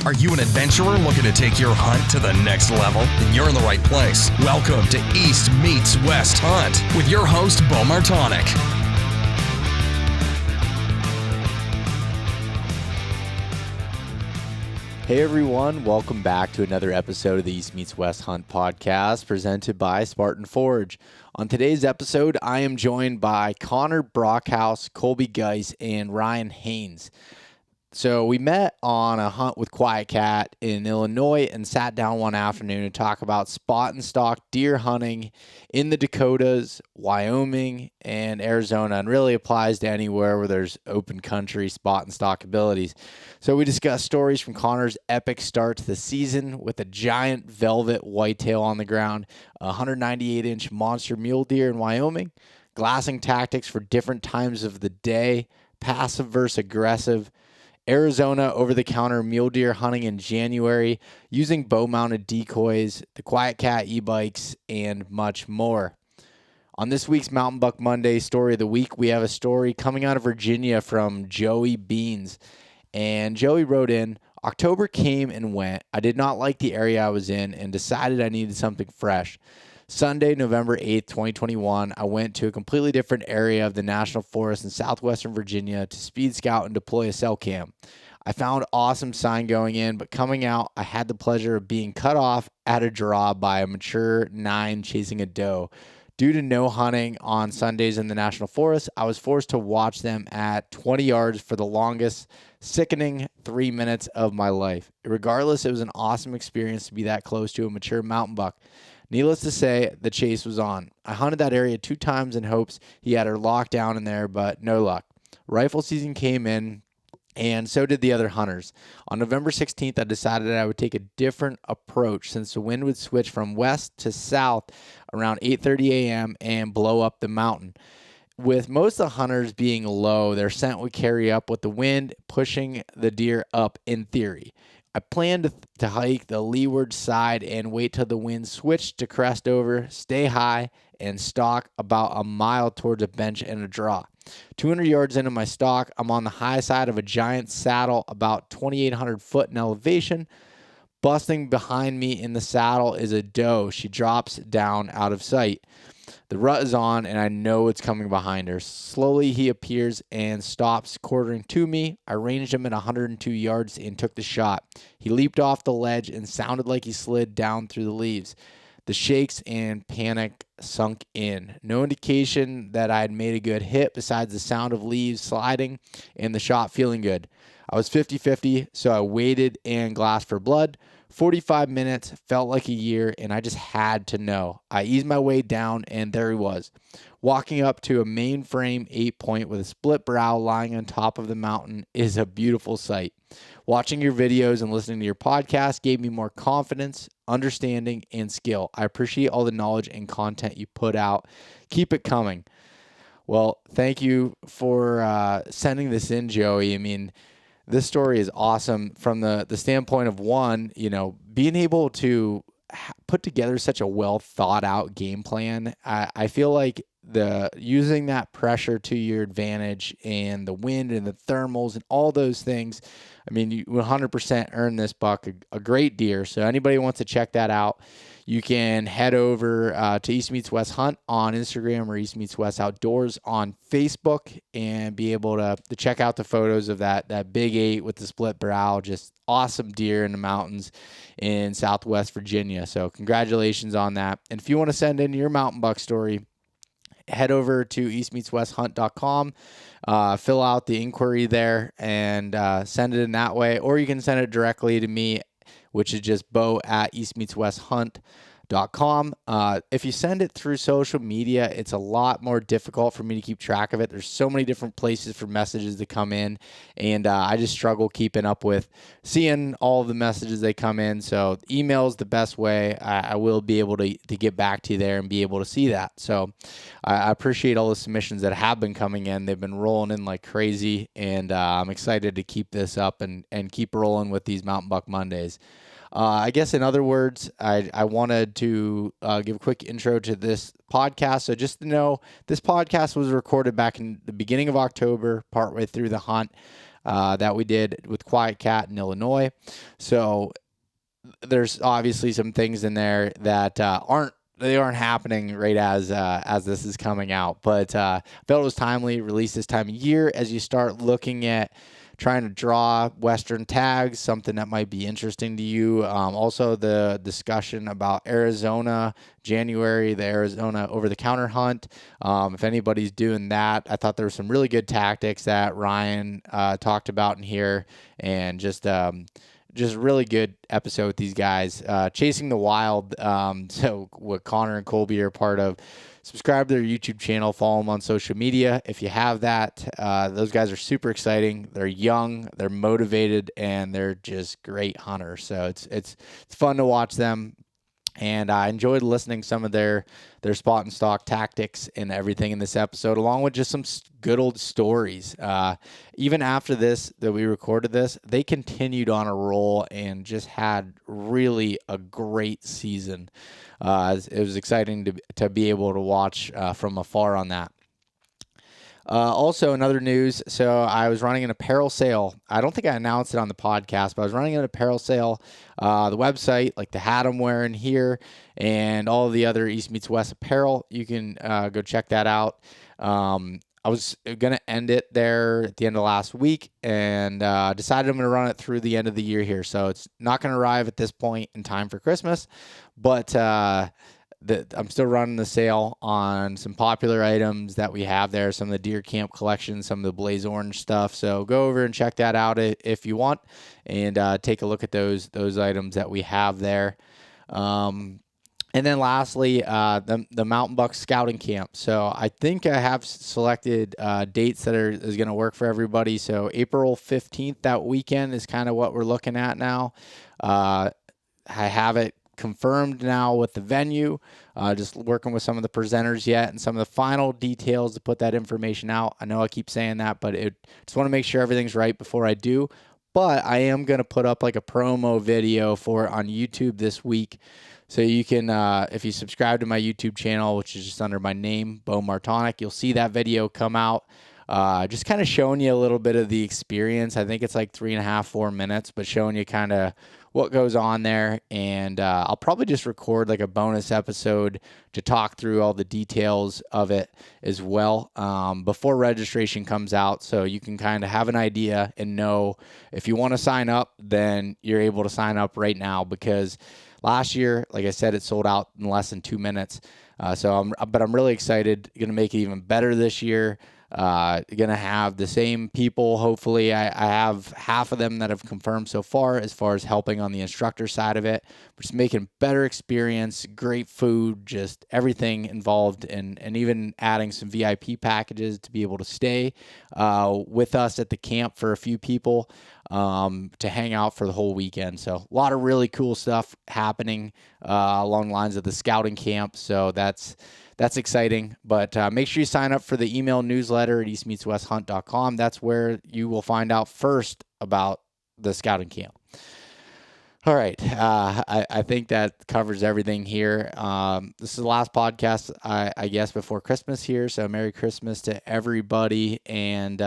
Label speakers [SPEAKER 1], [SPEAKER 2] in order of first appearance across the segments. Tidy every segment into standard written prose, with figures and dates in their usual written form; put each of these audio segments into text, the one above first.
[SPEAKER 1] Are you an adventurer looking to take your hunt to the next level? Then you're in the right place. Welcome to East Meets West Hunt with your host, Beau Martonik.
[SPEAKER 2] Hey everyone, welcome back to another episode of the East Meets West Hunt podcast presented by Spartan Forge. On today's episode, I am joined by Connor Brockhouse, Colbi Geis, and Ryan Haines. So we met on a hunt with QuietKat in Illinois and sat down one afternoon to talk about spot and stalk deer hunting in the Dakotas, Wyoming, and Arizona, and really applies to anywhere where there's open country spot and stalk abilities. So we discussed stories from Connor's epic start to the season with a giant velvet whitetail on the ground, a 198-inch monster mule deer in Wyoming, glassing tactics for different times of the day, passive versus aggressive, Arizona over-the-counter mule deer hunting in January using bow-mounted decoys, the QuietKat e-bikes, and much more. On this week's Mountain Buck Monday Story of the Week, we have a story coming out of Virginia from Joey Beans. And Joey wrote in, October came and went. I did not like the area I was in and decided I needed something fresh. Sunday, November 8th, 2021, I went to a completely different area of the National Forest in southwestern Virginia to speed scout and deploy a cell cam. I found awesome sign going in, but coming out, I had the pleasure of being cut off at a draw by a mature 9 chasing a doe. Due to no hunting on Sundays in the National Forest, I was forced to watch them at 20 yards for the longest, sickening 3 minutes of my life. Regardless, it was an awesome experience to be that close to a mature mountain buck. Needless to say, the chase was on. I hunted that area 2 times in hopes he had her locked down in there, but no luck. Rifle season came in, and so did the other hunters. On November 16th, I decided I would take a different approach since the wind would switch from west to south around 8:30 a.m. and blow up the mountain. With most of the hunters being low, their scent would carry up with the wind, pushing the deer up in theory. I planned to hike the leeward side and wait till the wind switched to crest over, stay high, and stalk about a mile towards a bench and a draw. 200 yards into my stalk, I'm on the high side of a giant saddle about 2,800 foot in elevation. Busting behind me in the saddle is a doe. She drops down out of sight. The rut is on, and I know it's coming behind her. Slowly, he appears and stops, quartering to me. I ranged him at 102 yards and took the shot. He leaped off the ledge and sounded like he slid down through the leaves. The shakes and panic sunk in. No indication that I had made a good hit besides the sound of leaves sliding and the shot feeling good. I was 50-50, so I waited and glassed for blood. 45 minutes felt like a year, and I just had to know. I eased my way down, and there he was, walking up to a mainframe 8-point with a split brow lying on top of the mountain is a beautiful sight. Watching your videos and listening to your podcast gave me more confidence, understanding, and skill. I appreciate all the knowledge and content you put out. Keep it coming. Well, thank you for sending this in, Joey. I mean, this story is awesome from the standpoint of one, being able to put together such a well thought out game plan. I feel like using that pressure to your advantage and the wind and the thermals and all those things, I mean, you 100% earn this buck a great deer. So anybody who wants to check that out, you can head over to East Meets West Hunt on Instagram or East Meets West Outdoors on Facebook and be able to check out the photos of that big 8 with the split brow. Just awesome deer in the mountains in Southwest Virginia. So congratulations on that. And if you want to send in your mountain buck story, head over to eastmeetswesthunt.com, fill out the inquiry there, and send it in that way. Or you can send it directly to me, which is just beau@eastmeetswesthunt.com. If you send it through social media, it's a lot more difficult for me to keep track of it. There's so many different places for messages to come in, and I just struggle keeping up with seeing all of the messages they come in. So email is the best way. I will be able to get back to you there and be able to see that. So I appreciate all the submissions that have been coming in. They've been rolling in like crazy, and I'm excited to keep this up and keep rolling with these Mountain Buck Mondays. I guess in other words, I wanted to give a quick intro to this podcast. So just to know, this podcast was recorded back in the beginning of October, partway through the hunt. that we did with QuietKat in Illinois. So there's obviously some things in there that aren't happening right as this is coming out. But I felt it was timely, release this time of year as you start looking at trying to draw Western tags, something that might be interesting to you. Also, the discussion about Arizona, January, the Arizona over-the-counter hunt. If anybody's doing that, I thought there were some really good tactics that Ryan talked about in here, and just really good episode with these guys. Chasing the Wild, so what Connor and Colby are part of. Subscribe to their YouTube channel, follow them on social media if you have that. Those guys are super exciting. They're young, they're motivated, and they're just great hunters. So it's fun to watch them. And I enjoyed listening to some of their spot and stalk tactics and everything in this episode, along with just some good old stories. Even after this, that we recorded this, they continued on a roll and just had really a great season. It was exciting to be able to watch from afar on that. Also, another news. So I was running an apparel sale. I don't think I announced it on the podcast, but I was running an apparel sale. The website, like the hat I'm wearing here and all of the other East Meets West apparel, you can go check that out. I was going to end it there at the end of last week and decided I'm going to run it through the end of the year here. So it's not going to arrive at this point in time for Christmas, but I'm still running the sale on some popular items that we have there, some of the deer camp collection, some of the blaze orange stuff. So go over and check that out if you want, and take a look at those items that we have there. And then lastly, the Mountain Buck Scouting Camp. So I think I have selected dates that is going to work for everybody. So April 15th, that weekend, is kind of what we're looking at now. I have it confirmed now with the venue, just working with some of the presenters yet and some of the final details to put that information out. I know I keep saying that, but just want to make sure everything's right before I do. But I am going to put up like a promo video for it on YouTube this week. So you can, if you subscribe to my YouTube channel, which is just under my name, Beau Martonik, you'll see that video come out. Just kind of showing you a little bit of the experience. I think it's like 3.5, 4 minutes, but showing you kind of what goes on there. And I'll probably just record like a bonus episode to talk through all the details of it as well before registration comes out. So you can kind of have an idea and know if you want to sign up, then you're able to sign up right now, because last year, like I said, it sold out in less than 2 minutes. But I'm really excited. Going to make it even better this year. Going to have the same people. Hopefully, I have half of them that have confirmed so far as helping on the instructor side of it. We're just making better experience, great food, just everything involved, and even adding some VIP packages to be able to stay with us at the camp for a few people to hang out for the whole weekend. So a lot of really cool stuff happening along the lines of the scouting camp. So that's exciting. But make sure you sign up for the email newsletter at eastmeetswesthunt.com. That's where you will find out first about the scouting camp. All right. I think that covers everything here. This is the last podcast, I guess, before Christmas here. So Merry Christmas to everybody, and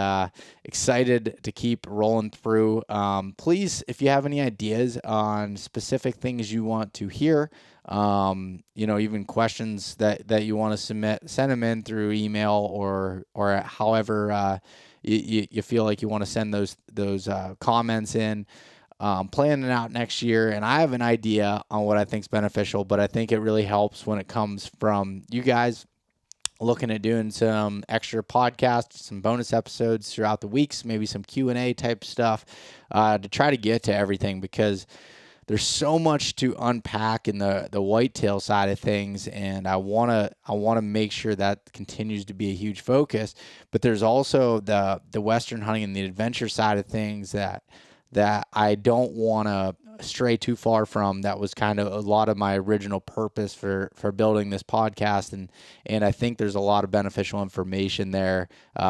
[SPEAKER 2] excited to keep rolling through. Please, if you have any ideas on specific things you want to hear, even questions that you want to submit, send them in through email or however you feel like you want to send those comments in. Planning it out next year, and I have an idea on what I think is beneficial, but I think it really helps when it comes from you guys looking at doing some extra podcasts, some bonus episodes throughout the weeks, maybe some Q&A type stuff to try to get to everything, because there's so much to unpack in the whitetail side of things, and I want to make sure that continues to be a huge focus. But there's also the Western hunting and the adventure side of things that I don't want to stray too far from. That was kind of a lot of my original purpose for building this podcast. And I think there's a lot of beneficial information there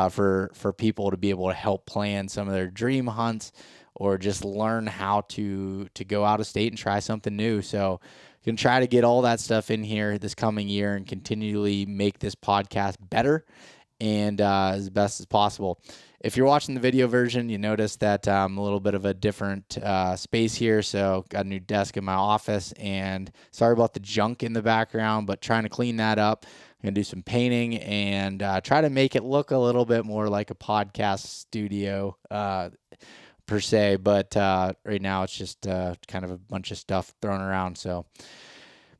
[SPEAKER 2] for people to be able to help plan some of their dream hunts, or just learn how to go out of state and try something new. So you can try to get all that stuff in here this coming year and continually make this podcast better and as best as possible. If you're watching the video version, you notice that a little bit of a different space here. So got a new desk in my office, and sorry about the junk in the background, but trying to clean that up. I'm going to do some painting and try to make it look a little bit more like a podcast studio per se. But right now it's just kind of a bunch of stuff thrown around.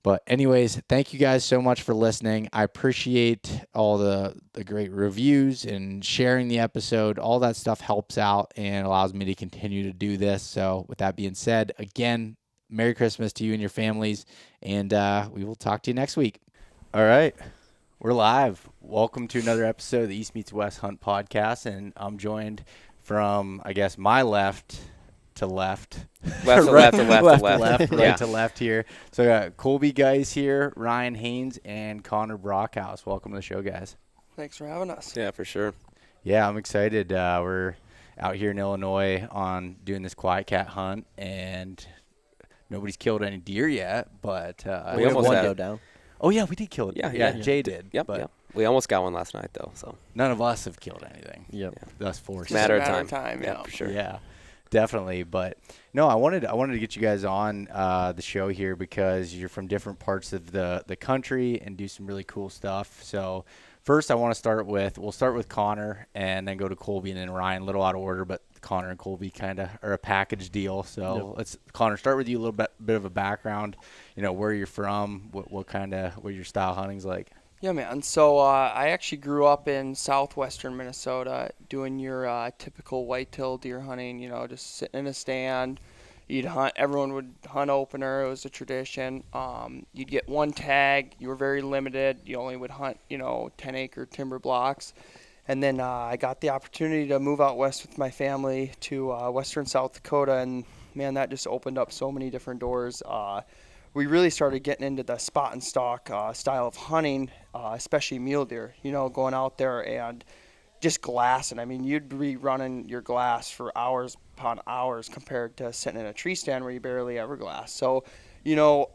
[SPEAKER 2] But anyways, thank you guys so much for listening. I appreciate all the great reviews and sharing the episode. All that stuff helps out and allows me to continue to do this. So with that being said, again, Merry Christmas to you and your families, and we will talk to you next week. All right, we're live. Welcome to another episode of the East Meets West Hunt podcast, and I'm joined from, I guess, my left to left.
[SPEAKER 3] Left to left to left to left.
[SPEAKER 2] Right to left here. So I got Colbi Geis here, Ryan Haines, and Connor Brockhouse. Welcome to the show, guys.
[SPEAKER 4] Thanks for having us.
[SPEAKER 3] Yeah, for sure.
[SPEAKER 2] Yeah, I'm excited. We're out here in Illinois on doing this QuietKat hunt, and nobody's killed any deer yet, but
[SPEAKER 3] we almost
[SPEAKER 2] one
[SPEAKER 3] had
[SPEAKER 2] go down. Oh, yeah, we did kill it. Yeah, Jay did.
[SPEAKER 3] Yep. We almost got one last night, though. So
[SPEAKER 2] none of us have killed anything.
[SPEAKER 4] Yep.
[SPEAKER 2] Thus four.
[SPEAKER 3] Matter of
[SPEAKER 4] time.
[SPEAKER 3] Yeah, for sure.
[SPEAKER 2] Yeah. Definitely, but no, I wanted to get you guys on the show here because you're from different parts of the country and do some really cool stuff. So first, we'll start with Connor and then go to Colbi and then Ryan. A little out of order, but Connor and Colbi kind of are a package deal. So let's Connor start with you, a little bit of a background. Where you're from, what your style hunting's like.
[SPEAKER 4] Yeah, man. So I actually grew up in southwestern Minnesota doing your typical whitetail deer hunting, just sitting in a stand. You'd hunt. Everyone would hunt opener. It was a tradition. You'd get one tag. You were very limited. You only would hunt, 10-acre timber blocks. And then I got the opportunity to move out west with my family to western South Dakota. And, man, that just opened up so many different doors. We really started getting into the spot and stalk style of hunting, especially mule deer, going out there and just glassing. I mean, you'd be running your glass for hours upon hours compared to sitting in a tree stand where you barely ever glass. So,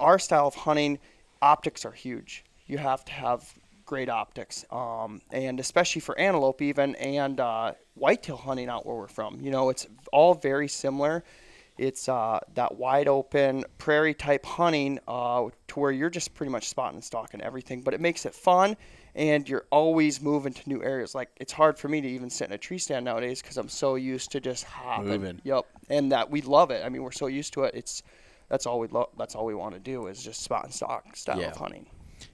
[SPEAKER 4] our style of hunting, optics are huge. You have to have great optics, and especially for antelope even, and whitetail hunting out where we're from. It's all very similar. It's that wide open prairie type hunting to where you're just pretty much spotting and stalking everything, but it makes it fun and you're always moving to new areas. Like, it's hard for me to even sit in a tree stand nowadays because I'm so used to just hopping.
[SPEAKER 2] Moving.
[SPEAKER 4] Yep. And that we love it. I mean, we're so used to it. That's all we want to do is just spot and stalk style of hunting.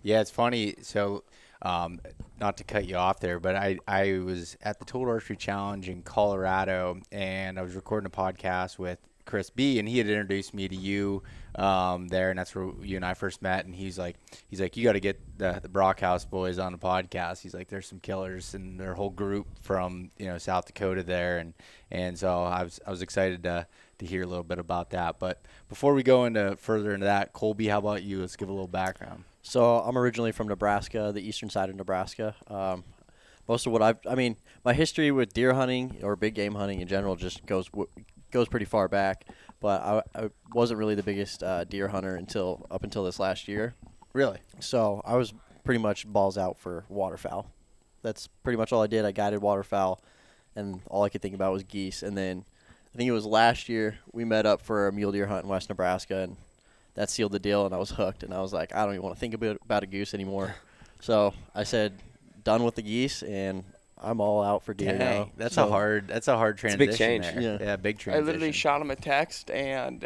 [SPEAKER 2] Yeah, it's funny. So, not to cut you off there, but I was at the Total Archery Challenge in Colorado, and I was recording a podcast with Chris B, and he had introduced me to you there, and that's where you and I first met. And he's like, you got to get the Brockhouse boys on the podcast. He's like, there's some killers and their whole group from South Dakota there, and so I was excited to hear a little bit about that. But before we go further into that, Colbi, how about you? Let's give a little background.
[SPEAKER 5] So I'm originally from Nebraska, the eastern side of Nebraska. Most of what my history with deer hunting or big game hunting in general just goes pretty far back, but I wasn't really the biggest deer hunter up until this last year.
[SPEAKER 2] Really?
[SPEAKER 5] So I was pretty much balls out for waterfowl. That's pretty much all I did. I guided waterfowl, and all I could think about was geese. And then I think it was last year we met up for a mule deer hunt in West Nebraska, and that sealed the deal, and I was hooked. And I was like, I don't even want to think about a goose anymore. So I said, done with the geese, and I'm all out for deer now.
[SPEAKER 2] That's a hard transition.
[SPEAKER 3] It's a big change.
[SPEAKER 2] There. Yeah, big transition.
[SPEAKER 4] I literally shot him a text, and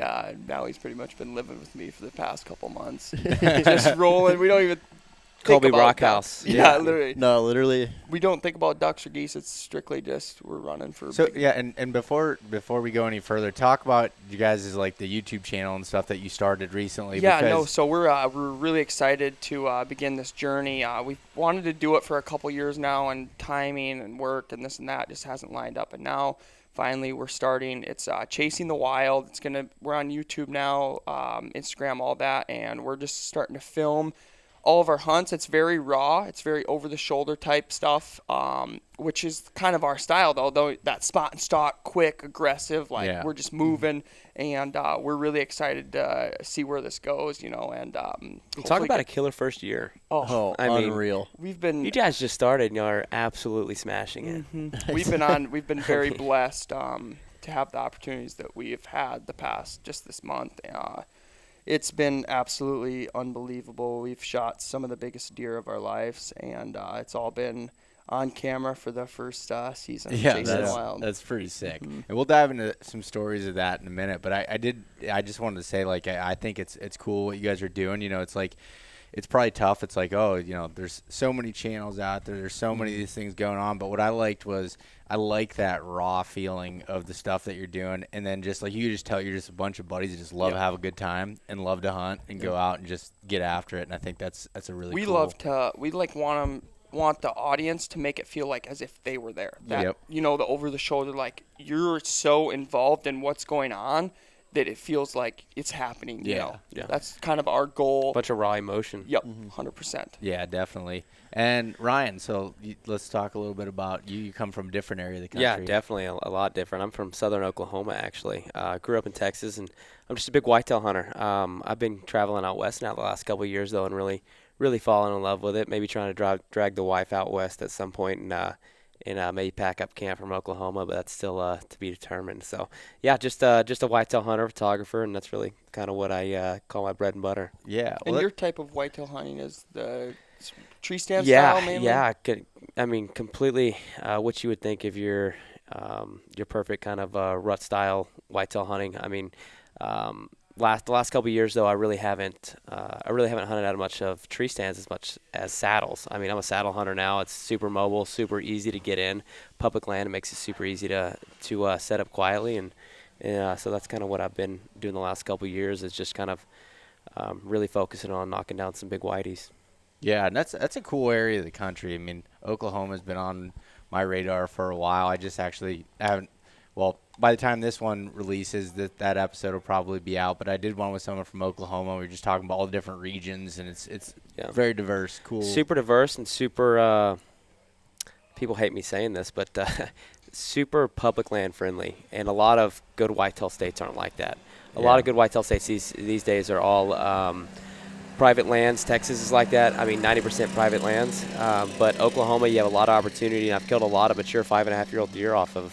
[SPEAKER 4] now he's pretty much been living with me for the past couple months. Just rolling. We don't even think
[SPEAKER 3] Colbi
[SPEAKER 4] about
[SPEAKER 3] Brockhouse.
[SPEAKER 4] ducks. Yeah, literally.
[SPEAKER 5] No, literally.
[SPEAKER 4] We don't think about ducks or geese. It's strictly just we're running for.
[SPEAKER 2] So and before we go any further, talk about you guys' like the YouTube channel and stuff that you started recently.
[SPEAKER 4] Yeah, so we're really excited to begin this journey. We've wanted to do it for a couple years now, and timing and work and this and that just hasn't lined up. And now finally we're starting. It's Chasing the Wild. We're on YouTube now, Instagram, all that, and we're just starting to film all of our hunts, it's very raw. It's very over-the-shoulder type stuff, which is kind of our style, though that spot and stalk, quick, aggressive, like we're just moving, and we're really excited to see where this goes, and
[SPEAKER 3] talk about a killer first year.
[SPEAKER 5] I mean, unreal.
[SPEAKER 4] You
[SPEAKER 3] guys just started and y'all are absolutely smashing it.
[SPEAKER 4] Mm-hmm. We've been very blessed to have the opportunities that we've had the past just this month. It's been absolutely unbelievable. We've shot some of the biggest deer of our lives, and it's all been on camera for the first season.
[SPEAKER 2] Yeah, that's pretty sick. Mm-hmm. And we'll dive into some stories of that in a minute. But I just wanted to say, like, I think it's cool what you guys are doing. It's like, it's probably tough. It's like, there's so many channels out there. There's so many of these things going on. But what I liked was I like that raw feeling of the stuff that you're doing. And then just like you just tell you're just a bunch of buddies that just love to have a good time and love to hunt and go out and just get after it. And I think that's a really cool.
[SPEAKER 4] We want the audience to make it feel like as if they were there. That, the over the shoulder, like you're so involved in what's going on that it feels like it's happening. Yeah. That's kind of our goal.
[SPEAKER 3] Bunch of raw emotion.
[SPEAKER 4] Yep, 100%.
[SPEAKER 2] Yeah, definitely. And Ryan, so let's talk a little bit about you. You come from a different area of the country.
[SPEAKER 3] Yeah, definitely a lot different. I'm from southern Oklahoma, actually. Grew up in Texas, and I'm just a big whitetail hunter. I've been traveling out west now the last couple of years, though, and really falling in love with it. Maybe trying to drag the wife out west at some point, and maybe pack up camp from Oklahoma, but that's still to be determined. So, yeah, just a whitetail hunter, photographer, and that's really kind of what I call my bread and butter.
[SPEAKER 2] Yeah.
[SPEAKER 4] And your type of whitetail hunting is the tree stand style mainly?
[SPEAKER 3] Yeah. I mean, completely what you would think of your perfect kind of rut style whitetail hunting. I mean, the last couple of years though, I really haven't hunted out much of tree stands as much as saddles. I mean, I'm a saddle hunter now. It's super mobile, super easy to get in. Public land, it makes it super easy to set up quietly, and so that's kind of what I've been doing the last couple of years. Is just kind of really focusing on knocking down some big whiteys.
[SPEAKER 2] Yeah, and that's a cool area of the country. I mean, Oklahoma's been on my radar for a while. I just actually haven't. Well, by the time this one releases, that episode will probably be out. But I did one with someone from Oklahoma. We were just talking about all the different regions, and it's very diverse, cool.
[SPEAKER 3] Super diverse and super people hate me saying this, but super public land friendly. And a lot of good whitetail states aren't like that. A lot of good whitetail states these days are all private lands. Texas is like that. I mean, 90% private lands. But Oklahoma, you have a lot of opportunity. And I've killed a lot of mature 5.5-year-old deer off of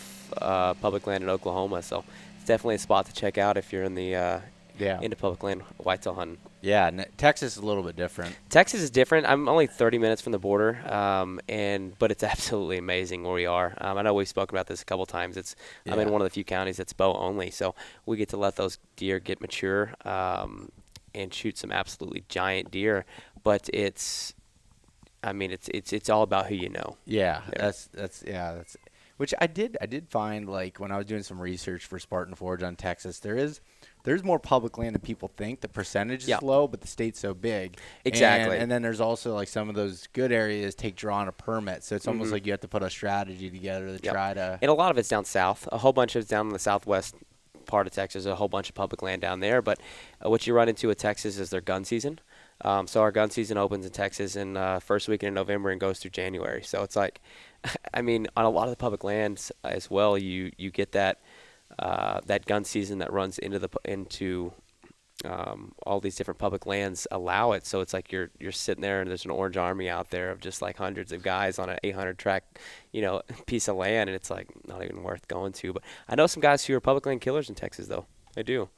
[SPEAKER 3] public land in Oklahoma, so it's definitely a spot to check out if you're in the into public land whitetail hunting.
[SPEAKER 2] Yeah, and Texas is a little bit different.
[SPEAKER 3] Texas is different. I'm only 30 minutes from the border, but it's absolutely amazing where we are. I know we've spoken about this a couple times. I'm in one of the few counties that's bow only, so we get to let those deer get mature and shoot some absolutely giant deer. But it's all about who you know.
[SPEAKER 2] Yeah, that's which I did find, like, when I was doing some research for Spartan Forge on Texas, there's more public land than people think. The percentage is low, but the state's so big.
[SPEAKER 3] Exactly.
[SPEAKER 2] And then there's also, like, some of those good areas take drawing a permit, so it's almost like you have to put a strategy together to try to.
[SPEAKER 3] And a lot of it's down south. A whole bunch of it's down in the southwest part of Texas. A whole bunch of public land down there. But what you run into with Texas is their gun season. So our gun season opens in Texas in first weekend in November and goes through January. So it's like, I mean, on a lot of the public lands as well, you get that gun season that runs into all these different public lands allow it. So it's like you're sitting there and there's an orange army out there of just like hundreds of guys on an 800 track, piece of land, and it's like not even worth going to. But I know some guys who are public land killers in Texas though. I do.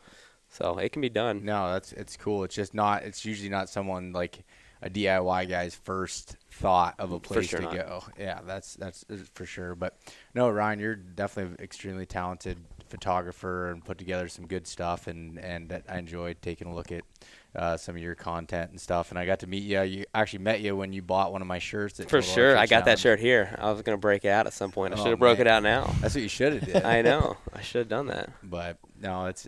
[SPEAKER 3] So it can be done.
[SPEAKER 2] No, it's cool. It's just not. It's usually not someone like a DIY guy's first thought of a place to go. Yeah, that's for sure. But no, Ryan, you're definitely an extremely talented photographer and put together some good stuff. And I enjoyed taking a look at some of your content and stuff. And I got to meet you. You actually met you when you bought one of my shirts.
[SPEAKER 3] For sure, I got that shirt here. I was gonna break it out at some point. I should have broke it out now.
[SPEAKER 2] That's what you should have did.
[SPEAKER 3] I know. I should have done that.
[SPEAKER 2] But no, it's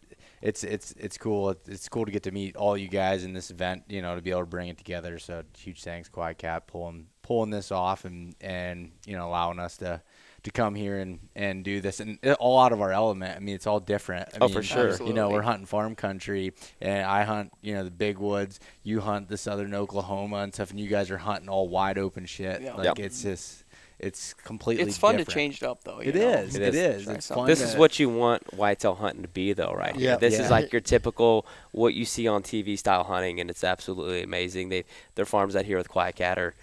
[SPEAKER 2] cool. It's cool to get to meet all you guys in this event, to be able to bring it together. So huge thanks, QuietKat, pulling this off and allowing us to to come here and do this, and all out of our element. I mean, it's all different. I mean,
[SPEAKER 3] for sure.
[SPEAKER 2] You know, we're hunting farm country, and I hunt, you know, the big woods. You hunt the southern Oklahoma and stuff, and you guys are hunting all wide open shit.
[SPEAKER 4] Yeah.
[SPEAKER 2] Like it's just, it's completely.
[SPEAKER 4] It's fun
[SPEAKER 2] different.
[SPEAKER 4] to change it up though.
[SPEAKER 2] It
[SPEAKER 4] know?
[SPEAKER 2] is. It is.
[SPEAKER 4] Try
[SPEAKER 2] It's
[SPEAKER 4] something.
[SPEAKER 2] fun.
[SPEAKER 3] This is what you want whitetail hunting to be, though, right?
[SPEAKER 5] Yeah.
[SPEAKER 3] This is
[SPEAKER 2] Yeah.
[SPEAKER 3] like your typical what you see on TV style hunting, and it's absolutely amazing. Their farms out here with QuietKat are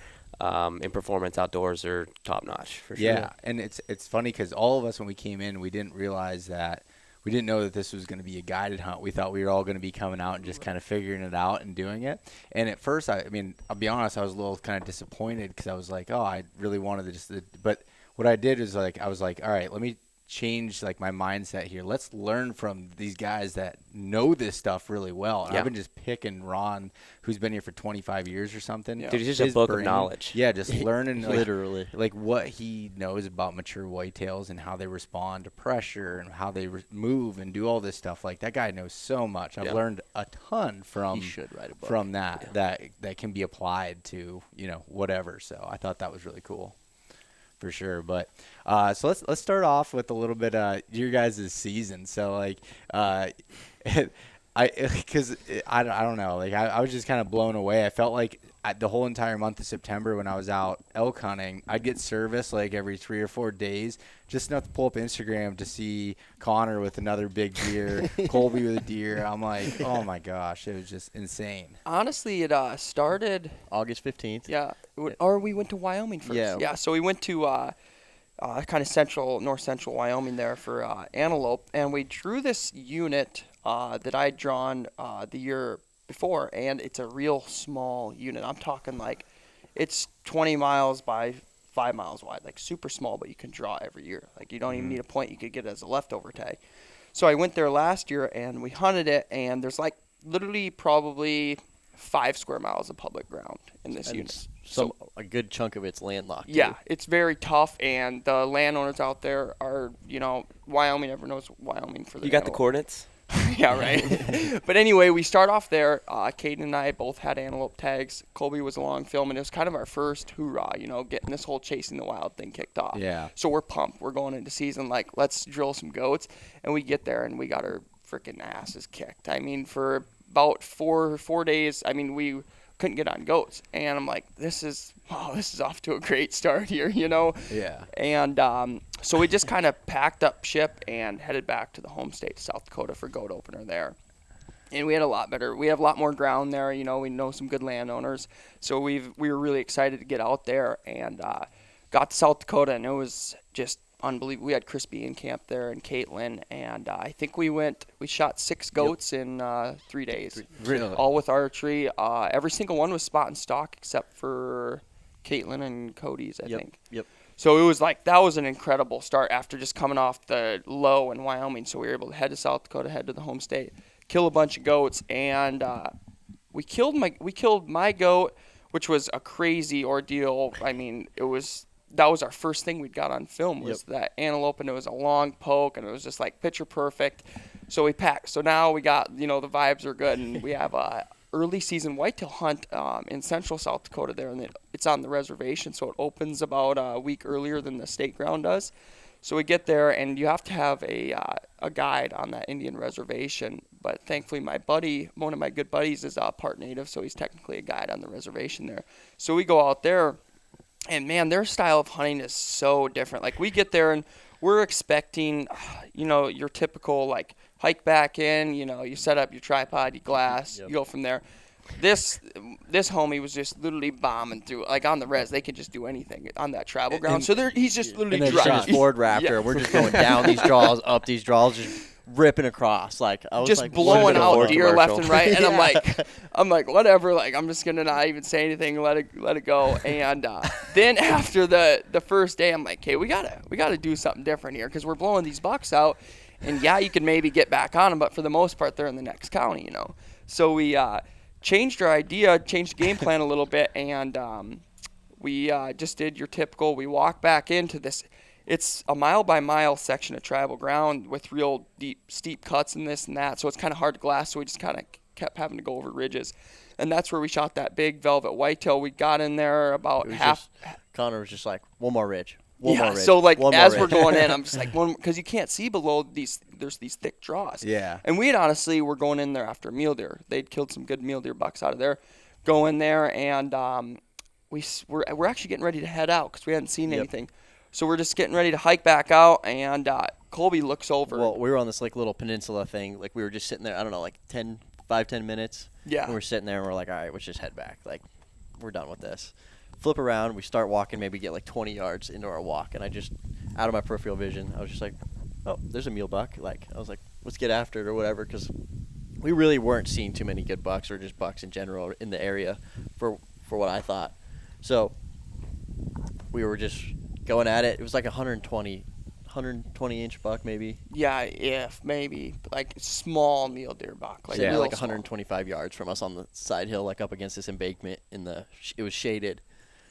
[SPEAKER 3] in performance outdoors are top notch for sure.
[SPEAKER 2] Yeah, and it's funny because all of us when we came in, we didn't realize that. We didn't know that this was going to be a guided hunt. We thought we were all going to be coming out and just kind of figuring it out and doing it. And at first, I mean, I'll be honest, I was a little kind of disappointed because I was like, oh, I really wanted to just. But what I did is I was like, all right, let me change like my mindset here. Let's learn from these guys that know this stuff really well. And
[SPEAKER 3] Yeah.
[SPEAKER 2] I've been just picking Ron, who's been here for 25 years or something.
[SPEAKER 4] Yeah.
[SPEAKER 3] Dude, he's just a
[SPEAKER 2] His
[SPEAKER 3] book of
[SPEAKER 2] brain-
[SPEAKER 3] knowledge.
[SPEAKER 2] Yeah, just learning like,
[SPEAKER 5] Literally.
[SPEAKER 2] like what he knows about mature whitetails and how they respond to pressure and how they move and do all this stuff. Like that guy knows so much. I've
[SPEAKER 3] Yeah.
[SPEAKER 2] learned a ton from
[SPEAKER 5] He should write a book.
[SPEAKER 2] from that can be applied to, you know, whatever. So I thought that was really cool. For sure, but so let's start off with a little bit your guys' season. So like, because I don't know, like I was just kind of blown away. I felt like the whole entire month of September when I was out elk hunting, I'd get service like every 3 or 4 days, just enough to pull up Instagram to see Connor with another big deer, Colbi with a deer. I'm like, oh my gosh, it was just insane.
[SPEAKER 4] Honestly, it started.
[SPEAKER 5] August 15th.
[SPEAKER 4] Yeah, or we went to Wyoming first.
[SPEAKER 5] Yeah.
[SPEAKER 4] So we went to kind of north central Wyoming there for antelope, and we drew this unit that I'd drawn the year before, and it's a real small unit. I'm talking like it's 20 miles by 5 miles wide, like super small, but you can draw every year. Like you don't even need a point; you could get it as a leftover tag. So I went there last year and we hunted it, and there's like literally probably 5 square miles of public ground in this
[SPEAKER 5] And
[SPEAKER 4] unit.
[SPEAKER 5] a good chunk of it's landlocked.
[SPEAKER 4] Yeah,
[SPEAKER 5] too.
[SPEAKER 4] it's very tough, and the landowners out there are, you know, Wyoming. Everyone knows Wyoming for the.
[SPEAKER 3] You got the
[SPEAKER 4] antelope.
[SPEAKER 3] coordinates?
[SPEAKER 4] Yeah, right. But anyway, we start off there. Caden and I both had antelope tags. Colby was along filming. It was kind of our first hoorah, you know, getting this whole chasing the wild thing kicked off.
[SPEAKER 2] Yeah.
[SPEAKER 4] So we're pumped. We're going into season like, let's drill some goats. And we get there and we got our freaking asses kicked. I mean, for about four days, I mean, we couldn't get on goats. And I'm like, this is off to a great start here, you know?
[SPEAKER 2] Yeah.
[SPEAKER 4] And so we just kind of packed up ship and headed back to the home state, South Dakota, for goat opener there. And we have a lot more ground there, you know, we know some good landowners. So we were really excited to get out there and got to South Dakota, and it was just unbelievable. We had Crispy in camp there and Caitlin, and I think we shot 6 goats in 3 days.
[SPEAKER 2] Really?
[SPEAKER 4] All with archery. Every single one was spot and stock except for Caitlin and Cody's, I think.
[SPEAKER 5] Yep.
[SPEAKER 4] So it was like, that was an incredible start after just coming off the low in Wyoming. So we were able to head to South Dakota, head to the home state, kill a bunch of goats, and we killed my goat, which was a crazy ordeal. I mean, that was our first thing we got on film was that antelope, and it was a long poke, and it was just like picture perfect. So we packed. So now we got, you know, the vibes are good, and we have a early season whitetail hunt in central South Dakota there, and it's on the reservation, so it opens about a week earlier than the state ground does. So we get there, and you have to have a guide on that Indian reservation. But thankfully, one of my good buddies, is part native, so he's technically a guide on the reservation there. So we go out there, and man, their style of hunting is so different. Like we get there, and we're expecting, you know, your typical like hike back in. You know, you set up your tripod, you glass, you go from there. This homie was just literally bombing through, like on the res. They could just do anything on that travel ground. So he's just literally
[SPEAKER 5] And then
[SPEAKER 4] driving.
[SPEAKER 5] his Ford Raptor.
[SPEAKER 4] Yeah.
[SPEAKER 5] We're just going down these draws, up these draws, just ripping across. Like I was
[SPEAKER 4] Just
[SPEAKER 5] like,
[SPEAKER 4] blowing
[SPEAKER 3] a
[SPEAKER 4] out
[SPEAKER 3] Ford
[SPEAKER 4] deer left
[SPEAKER 3] commercial.
[SPEAKER 4] and right, and
[SPEAKER 5] Yeah.
[SPEAKER 4] I'm like, whatever. Like I'm just gonna not even say anything, let it go. And then after the first day, I'm like, hey, we gotta do something different here, because we're blowing these bucks out, and yeah, you can maybe get back on them, but for the most part, they're in the next county, you know. So we changed the game plan a little bit, and we just did your typical. We walk back into this. It's a mile-by-mile section of tribal ground with real deep, steep cuts and this and that, so it's kind of hard to glass, so we just kind of kept having to go over ridges. And that's where we shot that big velvet whitetail. We got in there about half.
[SPEAKER 5] Connor was just like, one more ridge. One more ridge.
[SPEAKER 4] So like
[SPEAKER 5] One more
[SPEAKER 4] as we're
[SPEAKER 5] ridge.
[SPEAKER 4] going in, I'm just like, because you can't see below these. There's these thick draws.
[SPEAKER 2] Yeah.
[SPEAKER 4] And we had honestly were going in there after mule deer. They'd killed some good mule deer bucks out of there. Go in there and we're actually getting ready to head out because we hadn't seen anything. So we're just getting ready to hike back out, and Colby looks over.
[SPEAKER 5] Well, we were on this like little peninsula thing. Like we were just sitting there. I don't know, like 10 minutes.
[SPEAKER 4] Yeah.
[SPEAKER 5] And we're sitting there and we're like, all right, let's just head back. Like we're done with this. Flip around. We start walking. Maybe get like 20 yards into our walk, and I just out of my peripheral vision, I was just like, oh, there's a mule buck. Like I was like, let's get after it or whatever, because we really weren't seeing too many good bucks or just bucks in general in the area for what I thought. So we were just going at it. It was like 120 inch buck maybe.
[SPEAKER 4] Yeah, if maybe like small mule deer buck. Like
[SPEAKER 5] Yeah,
[SPEAKER 4] real
[SPEAKER 5] like
[SPEAKER 4] small.
[SPEAKER 5] 125 yards from us on the side hill, like up against this embankment. It was shaded,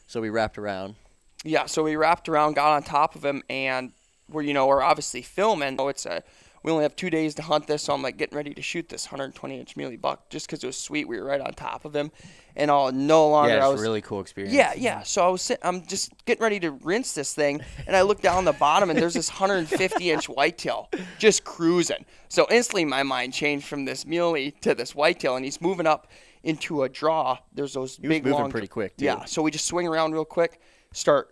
[SPEAKER 5] so we wrapped around.
[SPEAKER 4] Yeah, so we wrapped around, got on top of him, and we're obviously filming. We only have 2 days to hunt this, so I'm like getting ready to shoot this 120-inch muley buck just because it was sweet. We were right on top of him, and no longer.
[SPEAKER 2] Yeah,
[SPEAKER 4] I
[SPEAKER 2] it's
[SPEAKER 4] was
[SPEAKER 2] a really cool experience.
[SPEAKER 4] Yeah. So I'm just getting ready to rinse this thing, and I look down the bottom, and there's this 150-inch whitetail just cruising. So instantly, my mind changed from this muley to this whitetail, and he's moving up into a draw. There's those
[SPEAKER 5] He
[SPEAKER 4] big
[SPEAKER 5] was moving
[SPEAKER 4] long.
[SPEAKER 5] pretty quick, too.
[SPEAKER 4] Yeah. So we just swing around real quick, start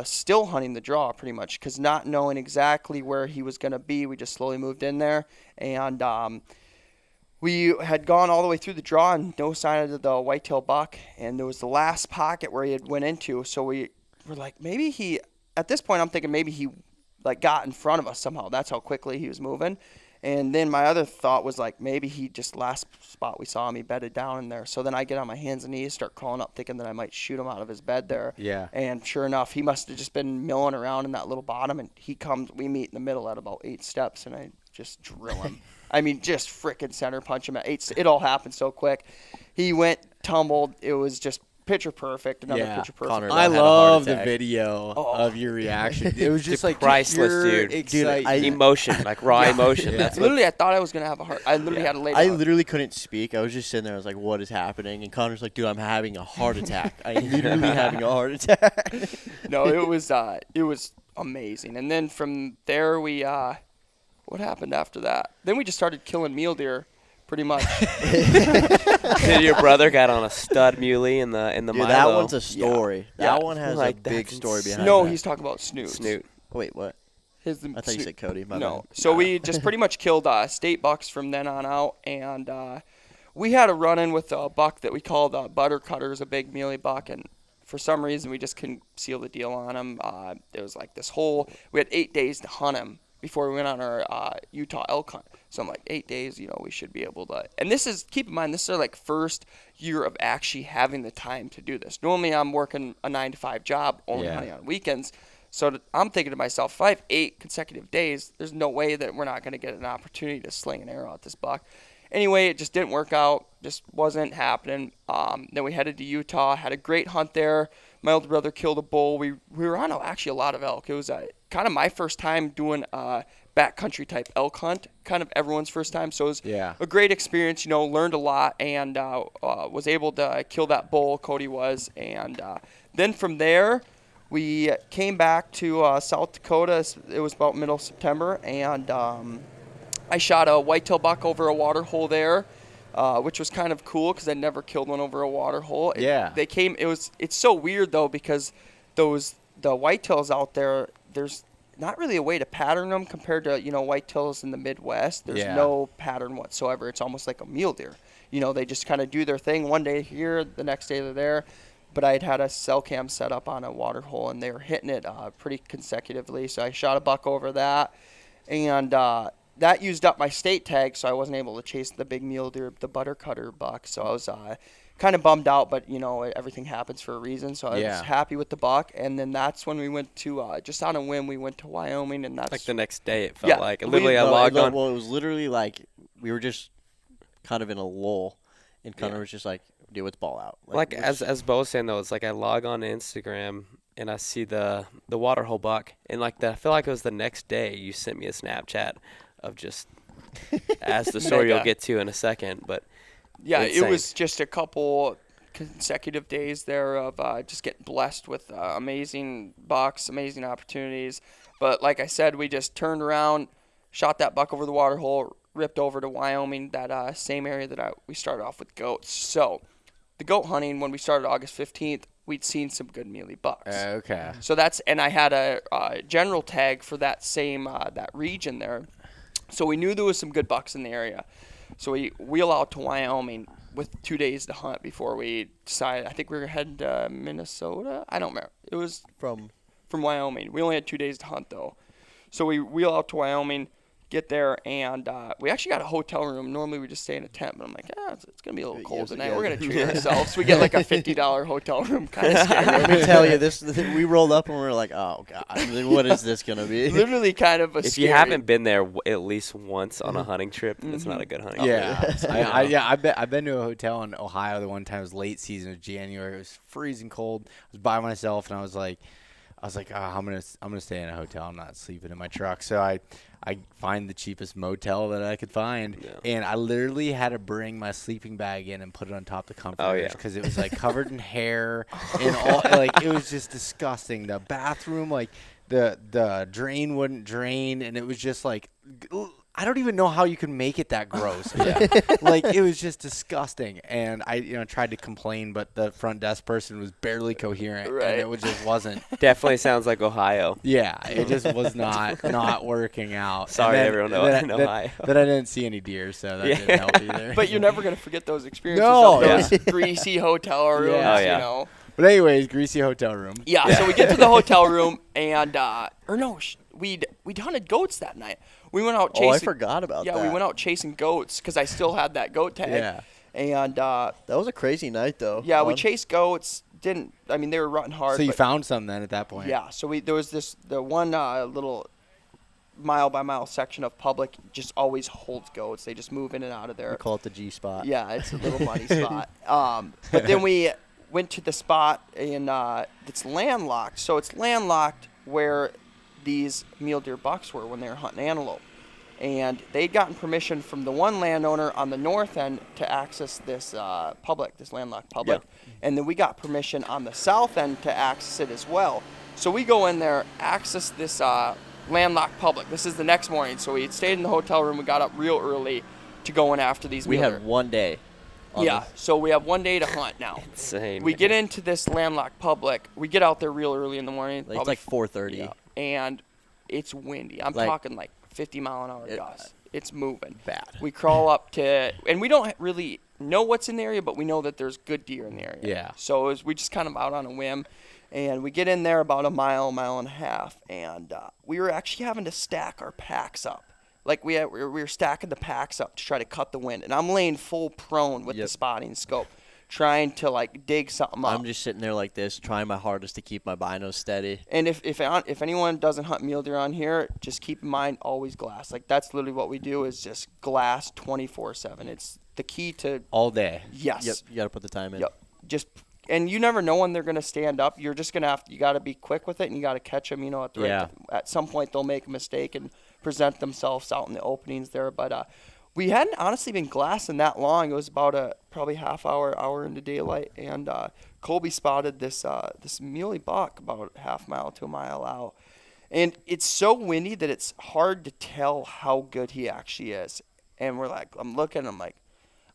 [SPEAKER 4] still hunting the draw pretty much, because not knowing exactly where he was going to be, we just slowly moved in there, and we had gone all the way through the draw and no sign of the whitetail buck, and there was the last pocket where he had went into, so we were like, maybe at this point I'm thinking maybe he like got in front of us somehow. That's how quickly he was moving. And then my other thought was like, maybe he just last spot we saw him, he bedded down in there. So then I get on my hands and knees, start crawling up, thinking that I might shoot him out of his bed there.
[SPEAKER 2] Yeah.
[SPEAKER 4] And sure enough, he must have just been milling around in that little bottom, and we meet in the middle at about 8 steps, and I just drill him. I mean, just frickin' center punch him at 8. It all happened so quick. He went, tumbled. It was just picture perfect. Another picture perfect.
[SPEAKER 5] Connor,
[SPEAKER 2] I
[SPEAKER 5] had a heart
[SPEAKER 2] love the
[SPEAKER 5] attack.
[SPEAKER 2] video of your reaction. It was just like
[SPEAKER 3] priceless,
[SPEAKER 2] pure
[SPEAKER 3] dude.
[SPEAKER 2] excitement.
[SPEAKER 3] Emotion, like raw emotion. That's what.
[SPEAKER 4] Literally, I thought I was going to have a heart. I literally had to lay down.
[SPEAKER 5] I literally couldn't speak. I was just sitting there. I was like, what is happening? And Connor's like, dude, I'm having a heart attack. I'm literally having a heart attack.
[SPEAKER 4] No, it was amazing. And then from there, what happened after that? Then we just started killing mule deer, pretty much.
[SPEAKER 3] Dude, your brother got on a stud muley in the
[SPEAKER 5] Dude,
[SPEAKER 3] Milo.
[SPEAKER 5] that one's a story.
[SPEAKER 4] Yeah.
[SPEAKER 5] That one has
[SPEAKER 3] Like,
[SPEAKER 5] a big
[SPEAKER 3] that's
[SPEAKER 5] story behind
[SPEAKER 4] No,
[SPEAKER 5] that.
[SPEAKER 4] he's talking about snoots.
[SPEAKER 3] snoot.
[SPEAKER 5] Wait, what? I thought you said Cody. My
[SPEAKER 4] No.
[SPEAKER 5] bad.
[SPEAKER 4] So we just pretty much killed state bucks from then on out, and we had a run-in with a buck that we called Butter Cutters, a big muley buck, and for some reason we just couldn't seal the deal on him. There was like we had 8 days to hunt him before we went on our Utah elk hunt. So I'm like, 8 days, we should be able to. And keep in mind, this is our like first year of actually having the time to do this. Normally I'm working a 9-to-5 job, only hunting on weekends. So I'm thinking to myself, if I have 8 consecutive days, there's no way that we're not going to get an opportunity to sling an arrow at this buck. Anyway, it just didn't work out. Just wasn't happening. Then we headed to Utah, had a great hunt there. My older brother killed a bull. We were on actually a lot of elk. It was kind of my first time doing a backcountry type elk hunt, kind of everyone's first time. So it was a great experience, learned a lot, and was able to kill that bull, Cody was. And then from there, we came back to South Dakota. It was about middle September, and I shot a whitetail buck over a water hole there, which was kind of cool because I never killed one over a water hole. It's so weird though, because the whitetails out there, there's not really a way to pattern them compared to whitetails in the Midwest. There's no pattern whatsoever. It's almost like a mule deer. They just kind of do their thing. One day here, the next day they're there. But I had a cell cam set up on a water hole, and they were hitting it pretty consecutively. So I shot a buck over that, and that used up my state tag, so I wasn't able to chase the big mule deer, the butter cutter buck. So I was kind of bummed out, but everything happens for a reason. So I was happy with the buck, and then that's when we went to just on a whim. We went to Wyoming, and that's
[SPEAKER 3] Like the next day, it felt like. Literally, I logged on.
[SPEAKER 5] Well, it was literally like we were just kind of in a lull, and Connor was just like, "Dude, let's ball out."
[SPEAKER 3] Like as Beau was saying though, it's like I log on to Instagram and I see the waterhole buck, and like I feel like it was the next day you sent me a Snapchat of just as the story you'll get to in a second, but
[SPEAKER 4] yeah,
[SPEAKER 3] insane.
[SPEAKER 4] it was just a couple consecutive days there of just getting blessed with amazing bucks, amazing opportunities. But like I said, we just turned around, shot that buck over the water hole, ripped over to Wyoming, that same area that we started off with goats. So the goat hunting, when we started August 15th, we'd seen some good muley bucks.
[SPEAKER 2] Okay.
[SPEAKER 4] So and I had a general tag for that same, that region there. So we knew there was some good bucks in the area. So we wheel out to Wyoming with 2 days to hunt before we decided. I think we were heading to Minnesota. I don't remember. It was from Wyoming. We only had 2 days to hunt, though. So we wheel out to Wyoming, get there, and we actually got a hotel room. Normally we just stay in a tent, but I'm like, it's going to be a little cold tonight. We're going to treat ourselves. So we get like a $50 hotel room. Kind of scary.
[SPEAKER 5] Let me tell you, we rolled up and we were like, oh, God, what is this going to be?
[SPEAKER 4] Literally kind of
[SPEAKER 3] If you haven't been there at least once on a hunting trip, it's not a good hunting trip.
[SPEAKER 2] Yeah. I've been to a hotel in Ohio the one time. It was late season. It was January. It was freezing cold. I was by myself, and I was like, I'm gonna stay in a hotel. I'm not sleeping in my truck. So I find the cheapest motel that I could find, and I literally had to bring my sleeping bag in and put it on top of the comforters because it was like covered in hair and all. Like, it was just disgusting. The bathroom, like the drain wouldn't drain, and it was just like, I don't even know how you can make it that gross. Like, it was just disgusting. And I, tried to complain, but the front desk person was barely coherent, and it just wasn't.
[SPEAKER 3] Definitely sounds like Ohio.
[SPEAKER 2] Yeah, it just was not working out.
[SPEAKER 3] Sorry, everyone in Ohio.
[SPEAKER 2] But I didn't see any deer, so that didn't help either.
[SPEAKER 4] But you're never gonna forget those experiences.
[SPEAKER 2] No,
[SPEAKER 4] those greasy hotel rooms. You know.
[SPEAKER 2] But anyways, greasy hotel room.
[SPEAKER 4] Yeah. So we get to the hotel room, and we'd hunted goats that night. We went out chasing.
[SPEAKER 5] Oh, I forgot about that.
[SPEAKER 4] Yeah, we went out chasing goats because I still had that goat tag.
[SPEAKER 2] Yeah.
[SPEAKER 4] And
[SPEAKER 5] that was a crazy night, though.
[SPEAKER 4] Yeah, we chased goats. They were rutting hard.
[SPEAKER 2] So you found some then at that point?
[SPEAKER 4] Yeah. So there was the one little mile by mile section of public just always holds goats. They just move in and out of there.
[SPEAKER 5] We call it the G spot.
[SPEAKER 4] Yeah, it's a little muddy spot. But then we went to the spot in it's landlocked. So it's landlocked where these mule deer bucks were when they were hunting antelope. And they'd gotten permission from the one landowner on the north end to access this this landlocked public. Yeah. And then we got permission on the south end to access it as well. So we go in there, access this landlocked public. This is the next morning. So we had stayed in the hotel room. We got up real early to go in after these mule deer.
[SPEAKER 5] We had 1 day.
[SPEAKER 4] So we have 1 day to hunt now.
[SPEAKER 3] Insane.
[SPEAKER 4] We get into this landlocked public. We get out there real early in the morning.
[SPEAKER 5] It's like 4:30.
[SPEAKER 4] Yeah, and it's windy. I'm talking like 50-mile-an-hour gusts. It's moving.
[SPEAKER 5] Bad.
[SPEAKER 4] We crawl up to, and we don't really know what's in the area, but we know that there's good deer in the area.
[SPEAKER 2] Yeah.
[SPEAKER 4] So we just kind of out on a whim, and we get in there about a mile and a half, and we were actually having to stack our packs up. Like we were stacking the packs up to try to cut the wind, and I'm laying full prone with the spotting scope, trying to like dig something up.
[SPEAKER 5] I'm just sitting there like this, trying my hardest to keep my binos steady.
[SPEAKER 4] And if anyone doesn't hunt mule deer on here, just keep in mind always glass. Like that's literally what we do is just glass 24/7. It's the key to
[SPEAKER 2] all day.
[SPEAKER 4] Yes.
[SPEAKER 5] Yep. You got to put the time in.
[SPEAKER 4] Yep. And you never know when they're gonna stand up. You're just gonna you got to be quick with it, and you got to catch them. At some point they'll make a mistake and present themselves out in the openings there. But we hadn't honestly been glassing that long. It was about probably half hour into daylight, and Colby spotted this muley buck about a half mile to a mile out, and it's so windy that it's hard to tell how good he actually is. And I'm looking, I'm like,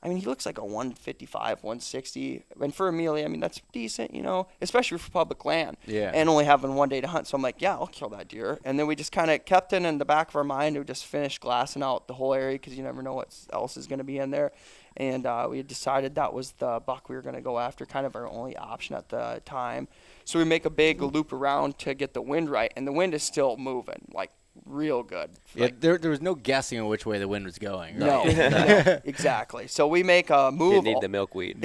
[SPEAKER 4] he looks like a 155, 160. And for a muley, that's decent, especially for public land.
[SPEAKER 2] Yeah.
[SPEAKER 4] And only having 1 day to hunt. So I'm like, yeah, I'll kill that deer. And then we just kind of kept it in the back of our mind. We just finished glassing out the whole area because you never know what else is going to be in there. And we had decided that was the buck we were going to go after, kind of our only option at the time. So we make a big loop around to get the wind right. And the wind is still moving, like, real good.
[SPEAKER 2] Yeah, there was no guessing on which way the wind was going.
[SPEAKER 4] Right? No, exactly. So we make a move.
[SPEAKER 3] Didn't need the milkweed.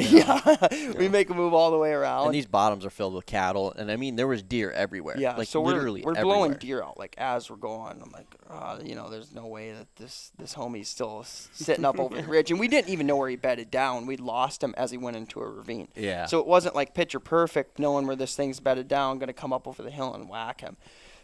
[SPEAKER 4] We make a move all the way around.
[SPEAKER 5] And these bottoms are filled with cattle, and there was deer everywhere.
[SPEAKER 4] Yeah,
[SPEAKER 5] like
[SPEAKER 4] so
[SPEAKER 5] literally
[SPEAKER 4] we're
[SPEAKER 5] everywhere.
[SPEAKER 4] blowing deer out like as we're going. I'm like, there's no way that this homie's still sitting up over the ridge, and we didn't even know where he bedded down. We lost him as he went into a ravine.
[SPEAKER 2] Yeah.
[SPEAKER 4] So it wasn't like picture perfect, knowing where this thing's bedded down, going to come up over the hill and whack him.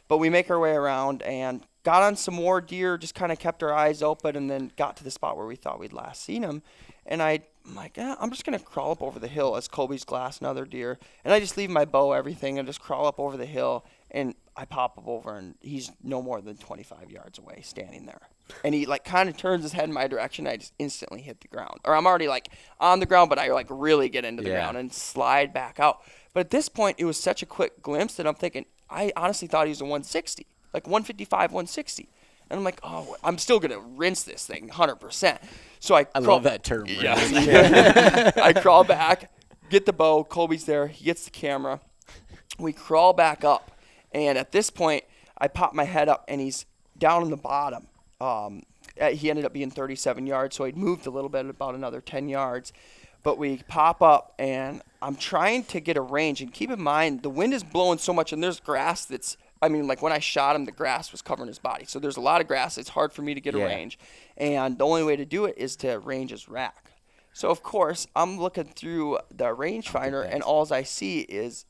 [SPEAKER 4] But we make our way around, and got on some more deer, just kind of kept our eyes open, and then got to the spot where we thought we'd last seen him. And I'm like, I'm just going to crawl up over the hill as Colby's glass another deer. And I just leave my bow, everything, and just crawl up over the hill. And I pop up over, and he's no more than 25 yards away standing there. And he, like, kind of turns his head in my direction. And I just instantly hit the ground. Or I'm already, like, on the ground, but I, like, really get into the ground and slide back out. But at this point, it was such a quick glimpse that I'm thinking, I honestly thought he was a 160. Like 155, 160. And I'm like, oh, I'm still going to rinse this thing 100%. So I
[SPEAKER 2] love that term.
[SPEAKER 4] Yeah. I crawl back, get the bow. Colby's there. He gets the camera. We crawl back up. And at this point, I pop my head up, and he's down in the bottom. He ended up being 37 yards, so he'd moved a little bit, about another 10 yards. But we pop up, and I'm trying to get a range. And keep in mind, the wind is blowing so much, and there's grass that's, I mean, like when I shot him, the grass was covering his body. So there's a lot of grass. It's hard for me to get a range. And the only way to do it is to range his rack. So, of course, I'm looking through the rangefinder, and all I see is,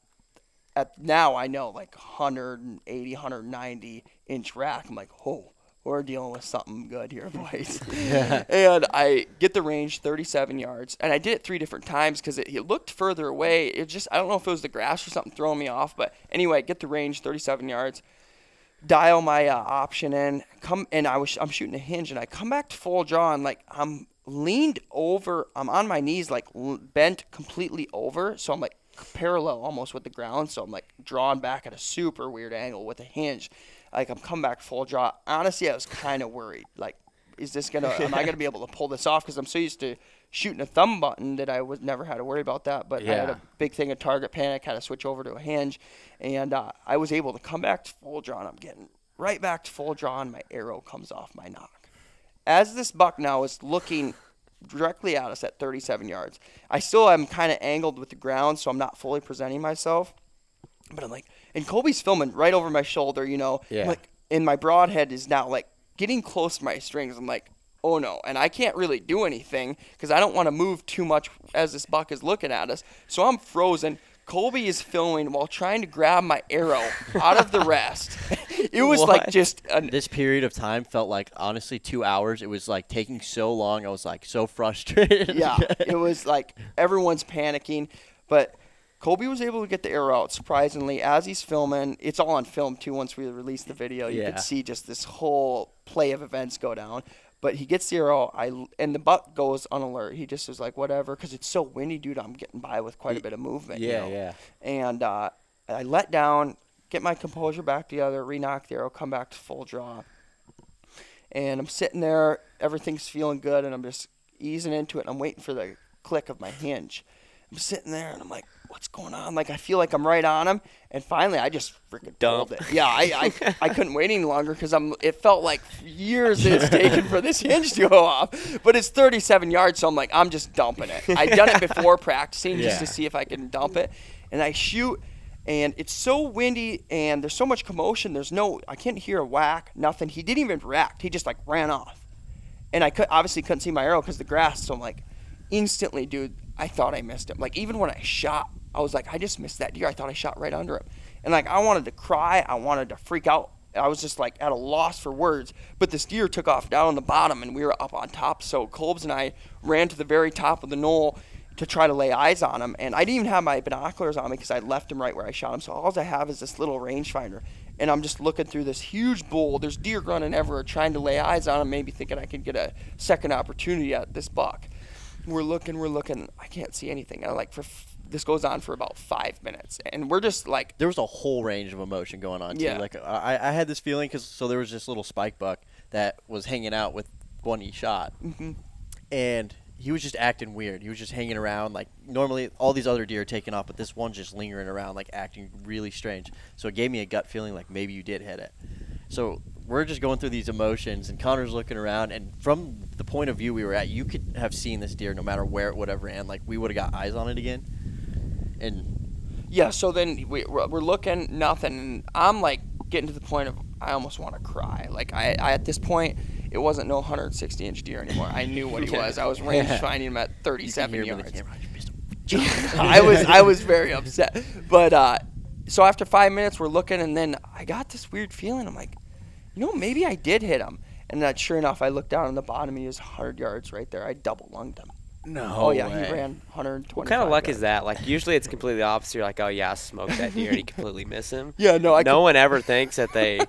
[SPEAKER 4] now I know, like 180, 190-inch rack. I'm like, oh, we're dealing with something good here, boys. And I get the range 37 yards. And I did it 3 different times because it looked further away. It just, I don't know if it was the grass or something throwing me off. But anyway, I get the range 37 yards. Dial my option in. I'm shooting a hinge. And I come back to full draw. And, like, I'm leaned over. I'm on my knees, like, bent completely over. So I'm, like, parallel almost with the ground. So I'm, like, drawn back at a super weird angle with a hinge. Like, I'm coming back full draw. Honestly, I was kind of worried. Like, am I going to be able to pull this off? Because I'm so used to shooting a thumb button that I never had to worry about that. But I had a big thing of target panic, had to switch over to a hinge. And I was able to come back to full draw, and I'm getting right back to full draw, and my arrow comes off my nock. As this buck now is looking directly at us at 37 yards, I still am kind of angled with the ground, so I'm not fully presenting myself. But I'm like, and Colby's filming right over my shoulder, you know. Yeah. Like, and my broadhead is now, like, getting close to my strings. I'm like, oh, no. And I can't really do anything because I don't want to move too much as this buck is looking at us. So I'm frozen. Colby is filming while trying to grab my arrow out of the rest. It was like just
[SPEAKER 5] this period of time felt like, honestly, 2 hours. It was, like, taking so long. I was, like, so frustrated.
[SPEAKER 4] Yeah. It was like everyone's panicking. But Colby was able to get the arrow out, surprisingly, as he's filming. It's all on film, too, once we released the video. You could see just this whole play of events go down. But he gets the arrow, and the buck goes on alert. He just was like, whatever, because it's so windy, dude, I'm getting by with quite a bit of movement.
[SPEAKER 2] Yeah,
[SPEAKER 4] you know? And I let down, get my composure back together, re-knock the arrow, come back to full draw. And I'm sitting there, everything's feeling good, and I'm just easing into it, and I'm waiting for the click of my hinge. I'm sitting there, and I'm like, what's going on? Like, I feel like I'm right on him. And finally, I just freaking pulled it. Yeah, I couldn't wait any longer because it felt like years it's taken for this hinge to go off. But it's 37 yards, so I'm like, I'm just dumping it. I'd done it before practicing just to see if I can dump it. And I shoot, and it's so windy, and there's so much commotion. I can't hear a whack, nothing. He didn't even react. He just, like, ran off. And I obviously couldn't see my arrow because of the grass, so I'm like, instantly, dude, I thought I missed him. Like, even when I shot, I was like, I just missed that deer. I thought I shot right under him. And, like, I wanted to cry. I wanted to freak out. I was just, like, at a loss for words. But this deer took off down on the bottom, and we were up on top. So Colbs and I ran to the very top of the knoll to try to lay eyes on him. And I didn't even have my binoculars on me because I left him right where I shot him. So all I have is this little rangefinder. And I'm just looking through this huge bull. There's deer running everywhere, trying to lay eyes on him, maybe thinking I could get a second opportunity at this buck. We're looking. I can't see anything. This goes on for about 5 minutes, and we're just like,
[SPEAKER 5] there was a whole range of emotion going on too.
[SPEAKER 4] Yeah.
[SPEAKER 5] Like I had this feeling so there was this little spike buck that was hanging out with one he shot, and he was just acting weird. He was just hanging around. Like, normally all these other deer are taking off, but this one's just lingering around, like acting really strange. So it gave me a gut feeling like maybe you did hit it. So we're just going through these emotions, and Connor's looking around, and from the point of view we were at, you could have seen this deer no matter where it would have ran. Like, we would have got eyes on it again. And
[SPEAKER 4] yeah, so then we're looking, nothing, and I'm like getting to the point of I almost want to cry. Like, I at this point, it wasn't no 160-inch deer anymore. I knew what he was. I was range finding him at 37 yards. I was very upset. But so after 5 minutes, we're looking, and then I got this weird feeling. I'm like, maybe I did hit him. And then sure enough, I looked down on the bottom and he was 100 yards right there. I double lunged him.
[SPEAKER 2] No.
[SPEAKER 4] Oh yeah,
[SPEAKER 2] way.
[SPEAKER 4] he ran 125.
[SPEAKER 3] What kind of luck
[SPEAKER 4] yards.
[SPEAKER 3] is that? Like usually it's completely opposite. You're like, oh yeah, I smoked that deer, and you completely miss him.
[SPEAKER 4] Yeah, no,
[SPEAKER 3] no one ever thinks that they,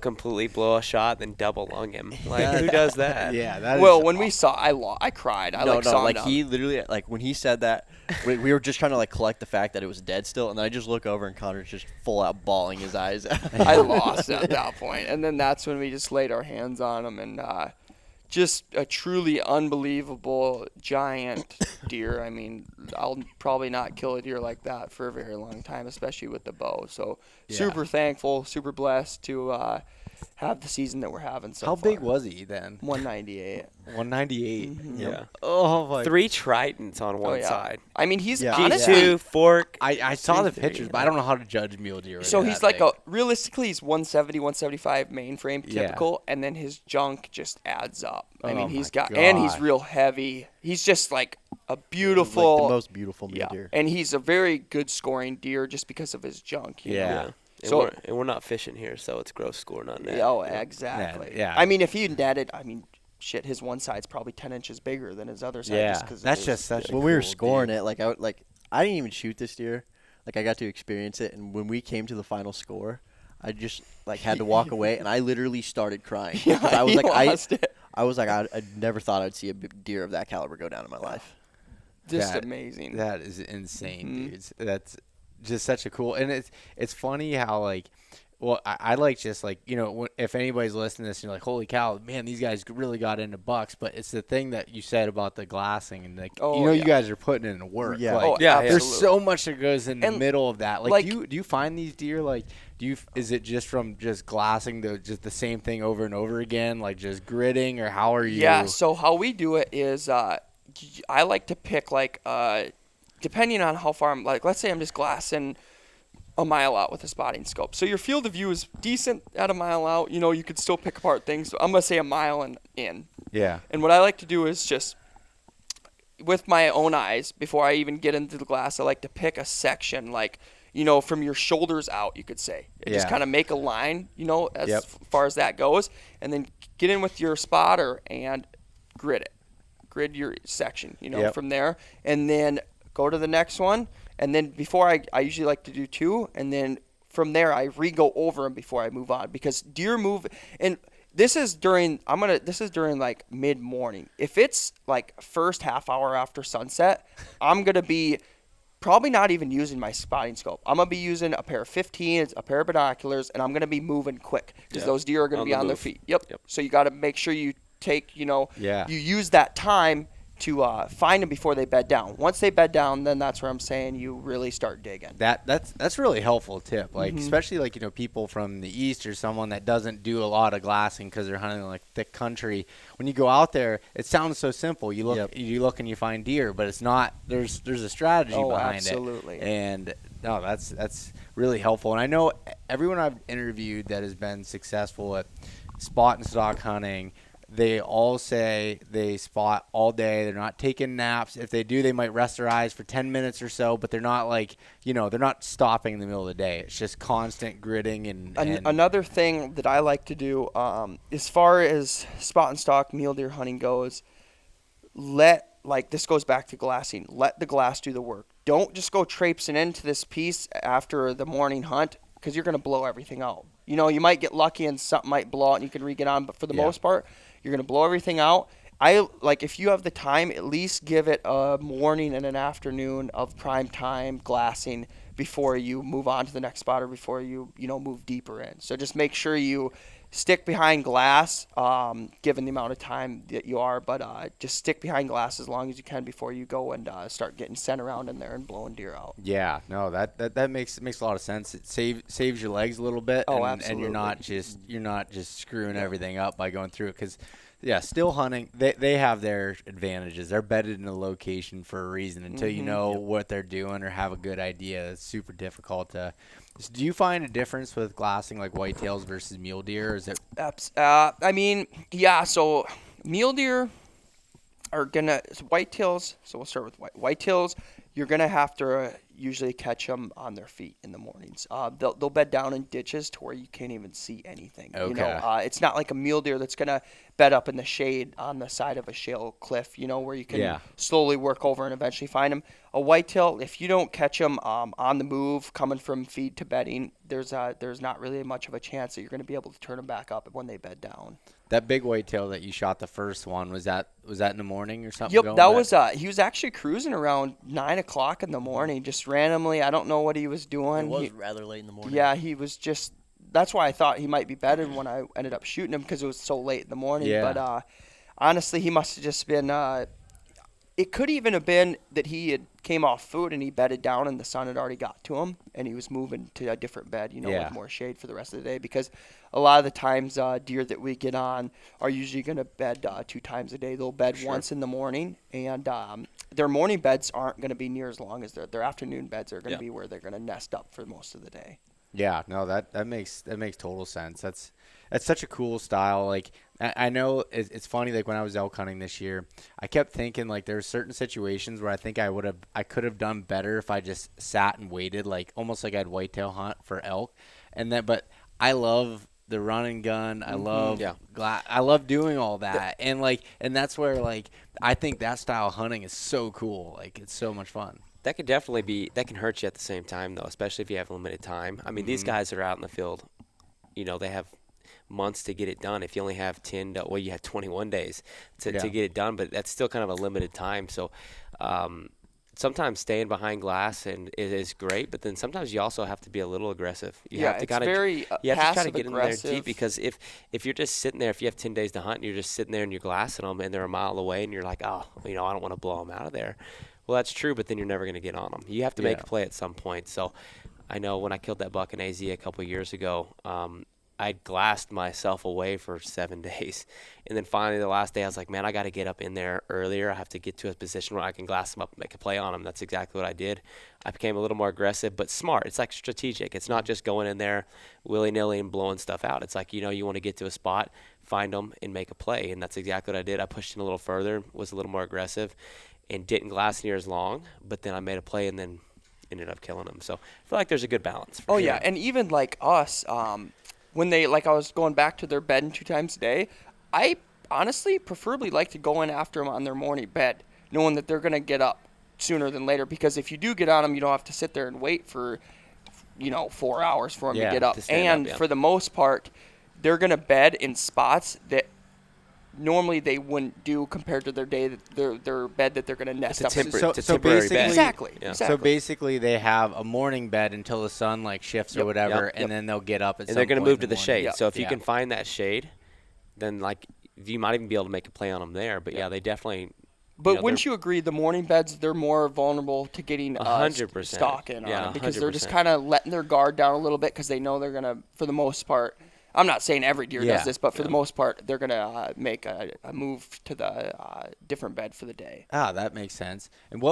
[SPEAKER 3] completely blow a shot then double lung him. Like who does that?
[SPEAKER 2] Yeah, that is
[SPEAKER 4] Well, when we saw, I cried. I saw him
[SPEAKER 5] like
[SPEAKER 4] down.
[SPEAKER 5] he literally, like when he said that, we were just trying to like collect the fact that it was dead still, and then I just look over and Connor's just full out bawling his eyes out.
[SPEAKER 4] I lost at that point, and then that's when we just laid our hands on him, and just a truly unbelievable giant deer. I mean, I'll probably not kill a deer like that for a very long time, especially with the bow. So super thankful, super blessed to have the season that we're having so
[SPEAKER 2] How
[SPEAKER 4] far.
[SPEAKER 2] big was he then?
[SPEAKER 4] 198.
[SPEAKER 2] 198.
[SPEAKER 3] Yeah.
[SPEAKER 2] Oh my.
[SPEAKER 3] 3 tritons on one
[SPEAKER 4] yeah.
[SPEAKER 3] side.
[SPEAKER 4] I mean, he's
[SPEAKER 5] Yeah.
[SPEAKER 4] honestly.
[SPEAKER 3] G2, fork.
[SPEAKER 2] I saw the
[SPEAKER 3] 3-3,
[SPEAKER 2] pictures, but I don't know how to judge mule deer.
[SPEAKER 4] So
[SPEAKER 2] when
[SPEAKER 4] he's
[SPEAKER 2] they're
[SPEAKER 4] like
[SPEAKER 2] that
[SPEAKER 4] realistically he's 170, 175 mainframe
[SPEAKER 2] Yeah.
[SPEAKER 4] typical, and then his junk just adds up. I
[SPEAKER 2] Oh
[SPEAKER 4] mean, he's
[SPEAKER 2] my
[SPEAKER 4] got, and he's
[SPEAKER 2] God.
[SPEAKER 4] real heavy. He's just like a
[SPEAKER 5] Like
[SPEAKER 4] beautiful,
[SPEAKER 5] the most beautiful mule
[SPEAKER 4] yeah,
[SPEAKER 5] deer.
[SPEAKER 4] and he's a very good scoring deer just because of his junk. you know?
[SPEAKER 2] Yeah.
[SPEAKER 3] And,
[SPEAKER 4] So-
[SPEAKER 3] we're not fishing here, so it's gross score, not net.
[SPEAKER 4] Yeah, oh, exactly.
[SPEAKER 2] Yeah.
[SPEAKER 4] I mean, if he netted, shit, his one side's probably 10 inches bigger than his other side.
[SPEAKER 2] Yeah,
[SPEAKER 4] just 'cause of
[SPEAKER 2] that's
[SPEAKER 4] his-
[SPEAKER 2] just such a
[SPEAKER 5] When we were
[SPEAKER 2] cool
[SPEAKER 5] scoring
[SPEAKER 2] deer.
[SPEAKER 5] it, I didn't even shoot this deer. Like I got to experience it, and when we came to the final score, I just had to walk away, and I literally started crying.
[SPEAKER 4] Yeah,
[SPEAKER 5] 'Cause I was
[SPEAKER 4] he
[SPEAKER 5] like,
[SPEAKER 4] lost it.
[SPEAKER 5] I was like, I never thought I'd see a big deer of that caliber go down in my life.
[SPEAKER 4] Just
[SPEAKER 2] That-
[SPEAKER 4] amazing.
[SPEAKER 2] That is insane,
[SPEAKER 4] Mhm.
[SPEAKER 2] dudes. That's just such a cool, and it's funny how I like just if anybody's listening to this and you're like, holy cow, man, these guys really got into bucks, but it's the thing that you said about the glassing and
[SPEAKER 4] Oh,
[SPEAKER 2] you
[SPEAKER 4] yeah.
[SPEAKER 2] guys are putting in work.
[SPEAKER 5] Yeah.
[SPEAKER 2] Like,
[SPEAKER 4] Oh,
[SPEAKER 3] yeah,
[SPEAKER 2] there's
[SPEAKER 4] absolutely.
[SPEAKER 2] so much that goes in the
[SPEAKER 4] And,
[SPEAKER 2] middle of that.
[SPEAKER 4] like-
[SPEAKER 2] do you find these deer is it just from just glassing just the same thing over and over again, like just gridding, or how are you?
[SPEAKER 4] Yeah, so how we do it is I like to pick depending on how far I'm, let's say I'm just glassing a mile out with a spotting scope. So your field of view is decent at a mile out. You could still pick apart things. I'm going to say a mile in.
[SPEAKER 2] Yeah.
[SPEAKER 4] And what I like to do is just with my own eyes, before I even get into the glass, I like to pick a section from your shoulders out, you could say. Just
[SPEAKER 2] Yeah.
[SPEAKER 4] kind of make a line, as
[SPEAKER 2] Yep.
[SPEAKER 4] far as that goes, and then get in with your spotter and grid it. Grid your section,
[SPEAKER 2] Yep.
[SPEAKER 4] from there, and then go to the next one. And then before I usually like to do 2, and then from there I re-go over them before I move on, because deer move, and this is during mid-morning. If it's first half hour after sunset, I'm gonna be probably not even using my spotting scope. I'm gonna be using a pair of 15s, a pair of binoculars, and I'm gonna be moving quick because those deer are gonna
[SPEAKER 3] On
[SPEAKER 4] be
[SPEAKER 3] the
[SPEAKER 4] on their
[SPEAKER 3] move.
[SPEAKER 4] feet. Yep. So you got to make sure you take,
[SPEAKER 2] Yeah.
[SPEAKER 4] you use that time to find them before they bed down. Once they bed down, then that's where I'm saying you really start digging.
[SPEAKER 2] That's really helpful tip. Especially people from the east or someone that doesn't do a lot of glassing because they're hunting thick country. When you go out there, it sounds so simple. You look and you find deer, but it's not. There's a strategy behind
[SPEAKER 4] absolutely.
[SPEAKER 2] it. And no, that's really helpful. And I know everyone I've interviewed that has been successful at spot and stock hunting, they all say they spot all day. They're not taking naps. If they do, they might rest their eyes for 10 minutes or so, but they're not they're not stopping in the middle of the day. It's just constant gridding and
[SPEAKER 4] Another thing that I like to do, as far as spot and stock mule deer hunting goes, this goes back to glassing. Let the glass do the work. Don't just go traipsing into this piece after the morning hunt, because you're going to blow everything out. You might get lucky and something might blow out and you can re-get on, but for the most part, you're going to blow everything out. If you have the time, at least give it a morning and an afternoon of prime time glassing before you move on to the next spot, or before you move deeper in. So just make sure you stick behind glass, given the amount of time that you are, but just stick behind glass as long as you can before you go and start getting sent around in there and blowing deer out.
[SPEAKER 2] Yeah, no, that makes a lot of sense. It saves your legs a little bit,
[SPEAKER 4] Oh,
[SPEAKER 2] and you're not just screwing everything up by going through it. Because still hunting, they have their advantages. They're bedded in a location for a reason. Until you know what they're doing or have a good idea, it's super difficult to. Do you find a difference with glassing whitetails versus mule deer? Or is it?
[SPEAKER 4] So mule deer are whitetails. So we'll start with whitetails. you're going to have to usually catch them on their feet in the mornings. They'll bed down in ditches to where you can't even see anything. You know,
[SPEAKER 2] Okay.
[SPEAKER 4] it's not like a mule deer that's going to bed up in the shade on the side of a shale cliff, you know, where you can slowly work over and eventually find them. A whitetail, if you don't catch them on the move, coming from feed to bedding, there's not really much of a chance that you're going to be able to turn them back up when they bed down.
[SPEAKER 2] That big whitetail that you shot the first one, was that in the morning or something?
[SPEAKER 4] Yep, that was he was actually cruising around 9 o'clock in the morning, just randomly. I don't know what he was doing.
[SPEAKER 5] It was rather late in the morning.
[SPEAKER 4] Yeah, he was just. That's why I thought he might be better when I ended up shooting him, because it was so late in the morning.
[SPEAKER 2] Yeah.
[SPEAKER 4] But honestly, he must have just been. It could even have been that he had came off food and he bedded down and the sun had already got to him and he was moving to a different bed, with more shade for the rest of the day. Because a lot of the times deer that we get on are usually going to bed 2 times a day. They'll bed once in the morning, and their morning beds aren't going to be near as long as their afternoon beds are going to be where they're going to nest up for most of the day.
[SPEAKER 2] Yeah, no, that makes total sense. That's such a cool style. Like, I know it's funny. Like, when I was elk hunting this year, I kept thinking, like, there are certain situations where I think I could have done better if I just sat and waited, like almost like I'd whitetail hunt for elk. But I love the run and gun. I love I love doing all that, and that's where, like, I think that style of hunting is so cool. Like, it's so much fun.
[SPEAKER 3] That could definitely that can hurt you at the same time, though, especially if you have limited time. I mean, these guys that are out in the field, they have months to get it done. If you only have you have 21 days to get it done, but that's still kind of a limited time. So sometimes staying behind glass is great, but then sometimes you also have to be a little aggressive. You have to try to get in there deep, because if you're just sitting there, if you have 10 days to hunt and you're just sitting there and you're glassing them and they're a mile away and you're like, I don't want to blow them out of there. Well, that's true, but then you're never going to get on them. You have to make a play at some point. So I know when I killed that buck in AZ a couple of years ago, I glassed myself away for 7 days. And then finally the last day I was like, man, I got to get up in there earlier. I have to get to a position where I can glass them up and make a play on them. That's exactly what I did. I became a little more aggressive, but smart. It's like strategic. It's not just going in there willy-nilly and blowing stuff out. It's like, you want to get to a spot, find them, and make a play. And that's exactly what I did. I pushed in a little further, was a little more aggressive, and didn't glass near as long, but then I made a play and then ended up killing them. So I feel like there's a good balance.
[SPEAKER 4] Oh, yeah, and even like us, when they, like, I was going back to their bed 2 times a day, I honestly preferably like to go in after them on their morning bed, knowing that they're going to get up sooner than later, because if you do get on them, you don't have to sit there and wait for, 4 hours for them to get up. And for the most part, they're going to bed in spots that normally they wouldn't do compared to their day, their bed that they're going to nest up.
[SPEAKER 3] It's a temporary bed.
[SPEAKER 4] Exactly.
[SPEAKER 2] So basically, they have a morning bed until the sun shifts or whatever, and then they'll get up.
[SPEAKER 3] And they're going to move to the shade. So if you can find that shade, then you might even be able to make a play on them there. But they definitely.
[SPEAKER 4] But wouldn't you agree, the morning beds, they're more vulnerable to getting
[SPEAKER 3] 100%
[SPEAKER 4] stalk in on them, because
[SPEAKER 3] 100%.
[SPEAKER 4] they're just kind of letting their guard down a little bit, because they know they're going to, for the most part. I'm not saying every deer does this, but for the most part, they're going to make a move to the different bed for the day.
[SPEAKER 2] Ah, that makes sense. And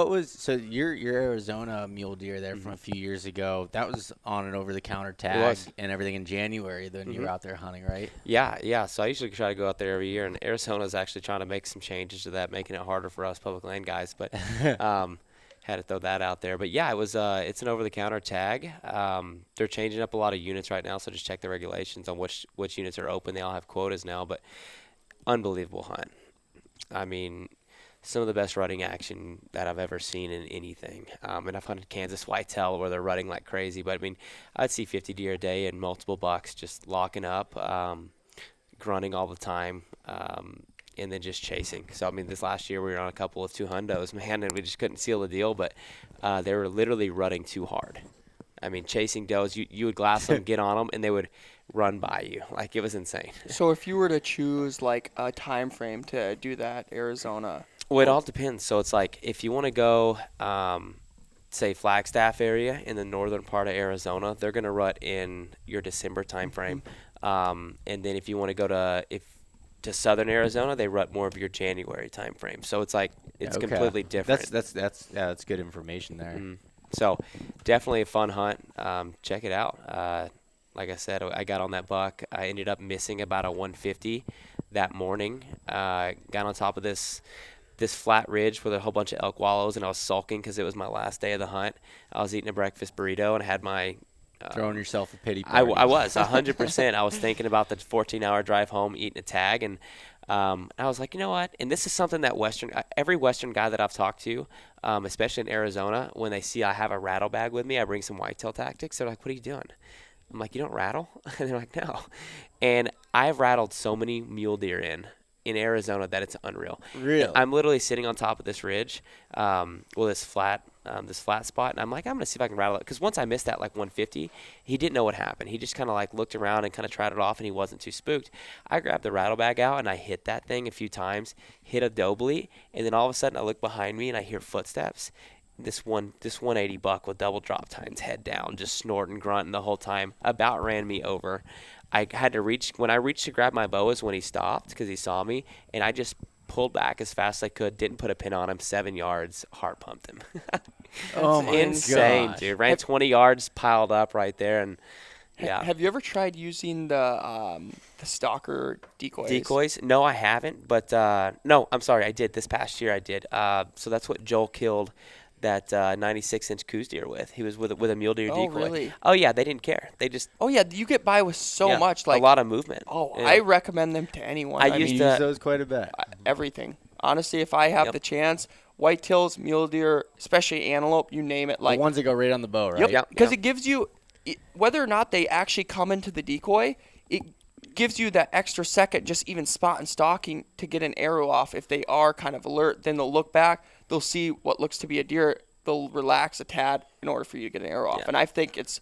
[SPEAKER 2] your Arizona mule deer there from a few years ago, that was on an over-the-counter tag and everything in January when you were out there hunting, right?
[SPEAKER 3] Yeah. So I usually try to go out there every year, and Arizona's actually trying to make some changes to that, making it harder for us public land guys. But had to throw that out there. But yeah, it's an over-the-counter tag. They're changing up a lot of units right now, so just check the regulations on which units are open. They all have quotas now, but unbelievable hunt. I mean, some of the best rutting action that I've ever seen in anything. And I've hunted Kansas whitetail where they're rutting like crazy, but I mean, I'd see 50 deer a day and multiple bucks just locking up, grunting all the time. And then just chasing. So, I mean, this last year we were on a couple of 2 hundos, man, and we just couldn't seal the deal, but they were literally rutting too hard. I mean, chasing does, you would glass them, get on them, and they would run by you. Like, it was insane.
[SPEAKER 4] So if you were to choose, like, a time frame to do that, Arizona?
[SPEAKER 3] Well, it all depends. So it's like, if you want to go, say, Flagstaff area in the northern part of Arizona, they're going to rut in your December time frame. And then if you want to go to southern Arizona, they rut more of your January time frame. So it's like completely different.
[SPEAKER 2] That's good information there.
[SPEAKER 3] Mm-hmm. So definitely a fun hunt. Check it out. Like I said, I got on that buck. I ended up missing about a 150 that morning. Got on top of this this flat ridge with a whole bunch of elk wallows, and I was sulking because it was my last day of the hunt. I was eating a breakfast burrito and I had my
[SPEAKER 2] Throwing yourself a pity party.
[SPEAKER 3] I was 100%. I was thinking about the 14-hour drive home, eating a tag, and I was like, you know what? And this is something that every Western guy that I've talked to, especially in Arizona, when they see I have a rattle bag with me, I bring some whitetail tactics. They're like, what are you doing? I'm like, you don't rattle? And they're like, no. And I've rattled so many mule deer in Arizona that it's unreal.
[SPEAKER 2] Really?
[SPEAKER 3] I'm literally sitting on top of this ridge, this flat spot, and I'm like, I'm gonna see if I can rattle it, because once I missed that like 150, he didn't know what happened. He just kind of like looked around and kind of tried it off, and he wasn't too spooked. I grabbed the rattle bag out and I hit that thing a few times, hit a doe bleat, and then all of a sudden I look behind me and I hear footsteps. This 180 buck with double drop tines, head down, just snorting, grunting the whole time, about ran me over. I had to when I reached to grab my bow is when he stopped because he saw me, and I just pulled back as fast as I could, didn't put a pin on him, 7 yards, heart pumped him.
[SPEAKER 2] Oh my
[SPEAKER 3] insane,
[SPEAKER 2] gosh.
[SPEAKER 3] dude. Ran 20 yards, piled up right there, and yeah.
[SPEAKER 4] Have you ever tried using the stalker decoys?
[SPEAKER 3] Decoys? No, I haven't, but no, I'm sorry, I did. This past year I did. So that's what Joel killed that 96-inch coos deer with. He was with a mule deer decoy.
[SPEAKER 4] Oh, really?
[SPEAKER 3] Oh, yeah, they didn't care. They just...
[SPEAKER 4] Oh, yeah, you get by with so much. Like
[SPEAKER 3] a lot of movement.
[SPEAKER 4] Oh,
[SPEAKER 3] yeah.
[SPEAKER 4] I recommend them to anyone.
[SPEAKER 3] I
[SPEAKER 2] You
[SPEAKER 3] used
[SPEAKER 2] use
[SPEAKER 3] to...
[SPEAKER 2] those quite a bit.
[SPEAKER 4] Everything. Honestly, if I have the chance, whitetails, mule deer, especially antelope, you name it. Like
[SPEAKER 2] The ones that go right on the bow, right?
[SPEAKER 4] Yep.
[SPEAKER 3] Yep.
[SPEAKER 4] Because it gives you, whether or not they actually come into the decoy, it gives you that extra second just even spot and stalking to get an arrow off. If they are kind of alert, then they'll look back, they'll see what looks to be a deer, they'll relax a tad in order for you to get an arrow off.
[SPEAKER 3] Yeah.
[SPEAKER 4] And I think it's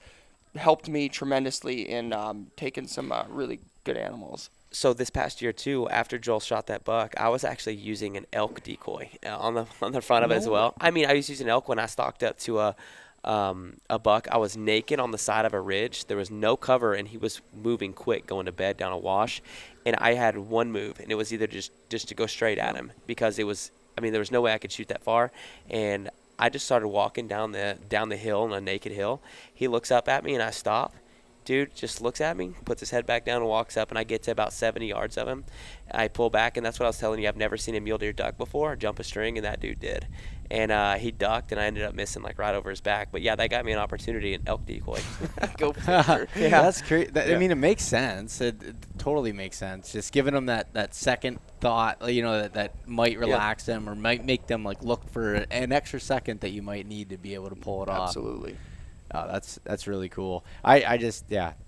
[SPEAKER 4] helped me tremendously in taking some really good animals.
[SPEAKER 3] So this past year too, after Joel shot that buck, I was actually using an elk decoy on the front of it as well. I mean, I was using elk when I stalked up to a buck. I was naked on the side of a ridge. There was no cover, and he was moving quick, going to bed down a wash. And I had one move, and it was either just to go straight at him, because there was no way I could shoot that far. And I just started walking down the hill, on a naked hill. He looks up at me, and I stop. Dude just looks at me, puts his head back down, and walks up, and I get to about 70 yards of him. I pull back, and that's what I was telling you. I've never seen a mule deer duck before, or jump a string, and that dude did. And he ducked, and I ended up missing like right over his back. But yeah, that got me an opportunity, an elk decoy.
[SPEAKER 4] Go figure.
[SPEAKER 2] Yeah, that's crazy. I mean, it makes sense. It totally makes sense. Just giving them that second thought, that might relax them or might make them like look for an extra second that you might need to be able to pull it off.
[SPEAKER 4] Absolutely.
[SPEAKER 2] Oh, that's really cool. I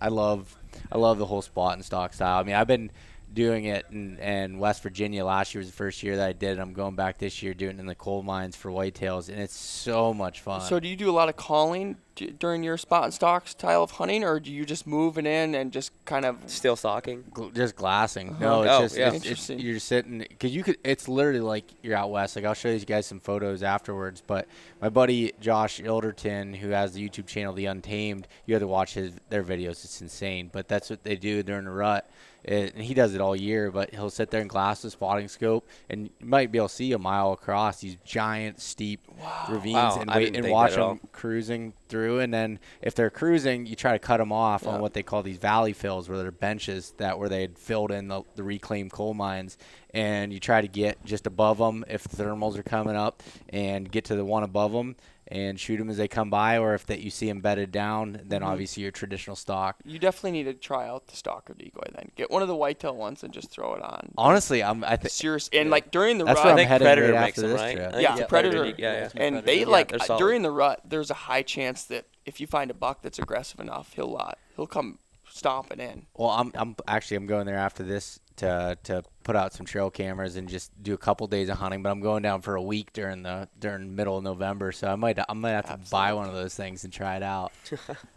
[SPEAKER 2] love the whole spot and stock style. I mean, I've been doing it in West Virginia. Last year was the first year that I did it. I'm going back this year doing it in the coal mines for whitetails, and it's so much fun.
[SPEAKER 4] So do you do a lot of calling during your spot and stock style of hunting, or do you just moving in and just kind of
[SPEAKER 3] Still stalking.
[SPEAKER 2] Just glassing.
[SPEAKER 4] Uh-huh.
[SPEAKER 2] No,
[SPEAKER 3] Oh,
[SPEAKER 2] it's just
[SPEAKER 3] yeah.
[SPEAKER 4] Interesting.
[SPEAKER 2] you're sitting, because it's literally like you're out west. Like, I'll show you guys some photos afterwards. But my buddy Josh Ilderton, who has the YouTube channel The Untamed, you have to watch their videos. It's insane. But that's what they do during the rut. And he does it all year, but he'll sit there and glass the spotting scope, and you might be able to see a mile across these giant, steep ravines, and
[SPEAKER 3] I
[SPEAKER 2] wait
[SPEAKER 3] didn't
[SPEAKER 2] and
[SPEAKER 3] think
[SPEAKER 2] watch
[SPEAKER 3] that at all.
[SPEAKER 2] them cruising through. And then if they're cruising, you try to cut them off on what they call these valley fills, where they're benches where they had filled in the reclaimed coal mines, and you try to get just above them if thermals are coming up, and get to the one above them and shoot them as they come by. Or if you see them bedded down, then obviously your traditional stock.
[SPEAKER 4] You definitely need to try out the stalker decoy. Then get one of the whitetail ones and just throw it on.
[SPEAKER 2] Honestly, I think
[SPEAKER 4] Serious, and like during the
[SPEAKER 2] that's
[SPEAKER 4] rut,
[SPEAKER 2] where I'm
[SPEAKER 3] think
[SPEAKER 2] headed
[SPEAKER 3] Predator
[SPEAKER 2] right
[SPEAKER 3] makes
[SPEAKER 2] after
[SPEAKER 3] them,
[SPEAKER 2] this
[SPEAKER 3] right?
[SPEAKER 2] trip.
[SPEAKER 3] I think
[SPEAKER 4] Yeah,
[SPEAKER 3] it's
[SPEAKER 4] Predator.
[SPEAKER 3] Yeah.
[SPEAKER 4] and they
[SPEAKER 3] Yeah,
[SPEAKER 4] like
[SPEAKER 3] they're solid.
[SPEAKER 4] during the rut, there's a high chance that if you find a buck that's aggressive enough, he'll come stomping in.
[SPEAKER 2] Well, I'm going there after this to put out some trail cameras and just do a couple days of hunting. But I'm going down for a week during middle of November, so I might have to buy one of those things and try it out.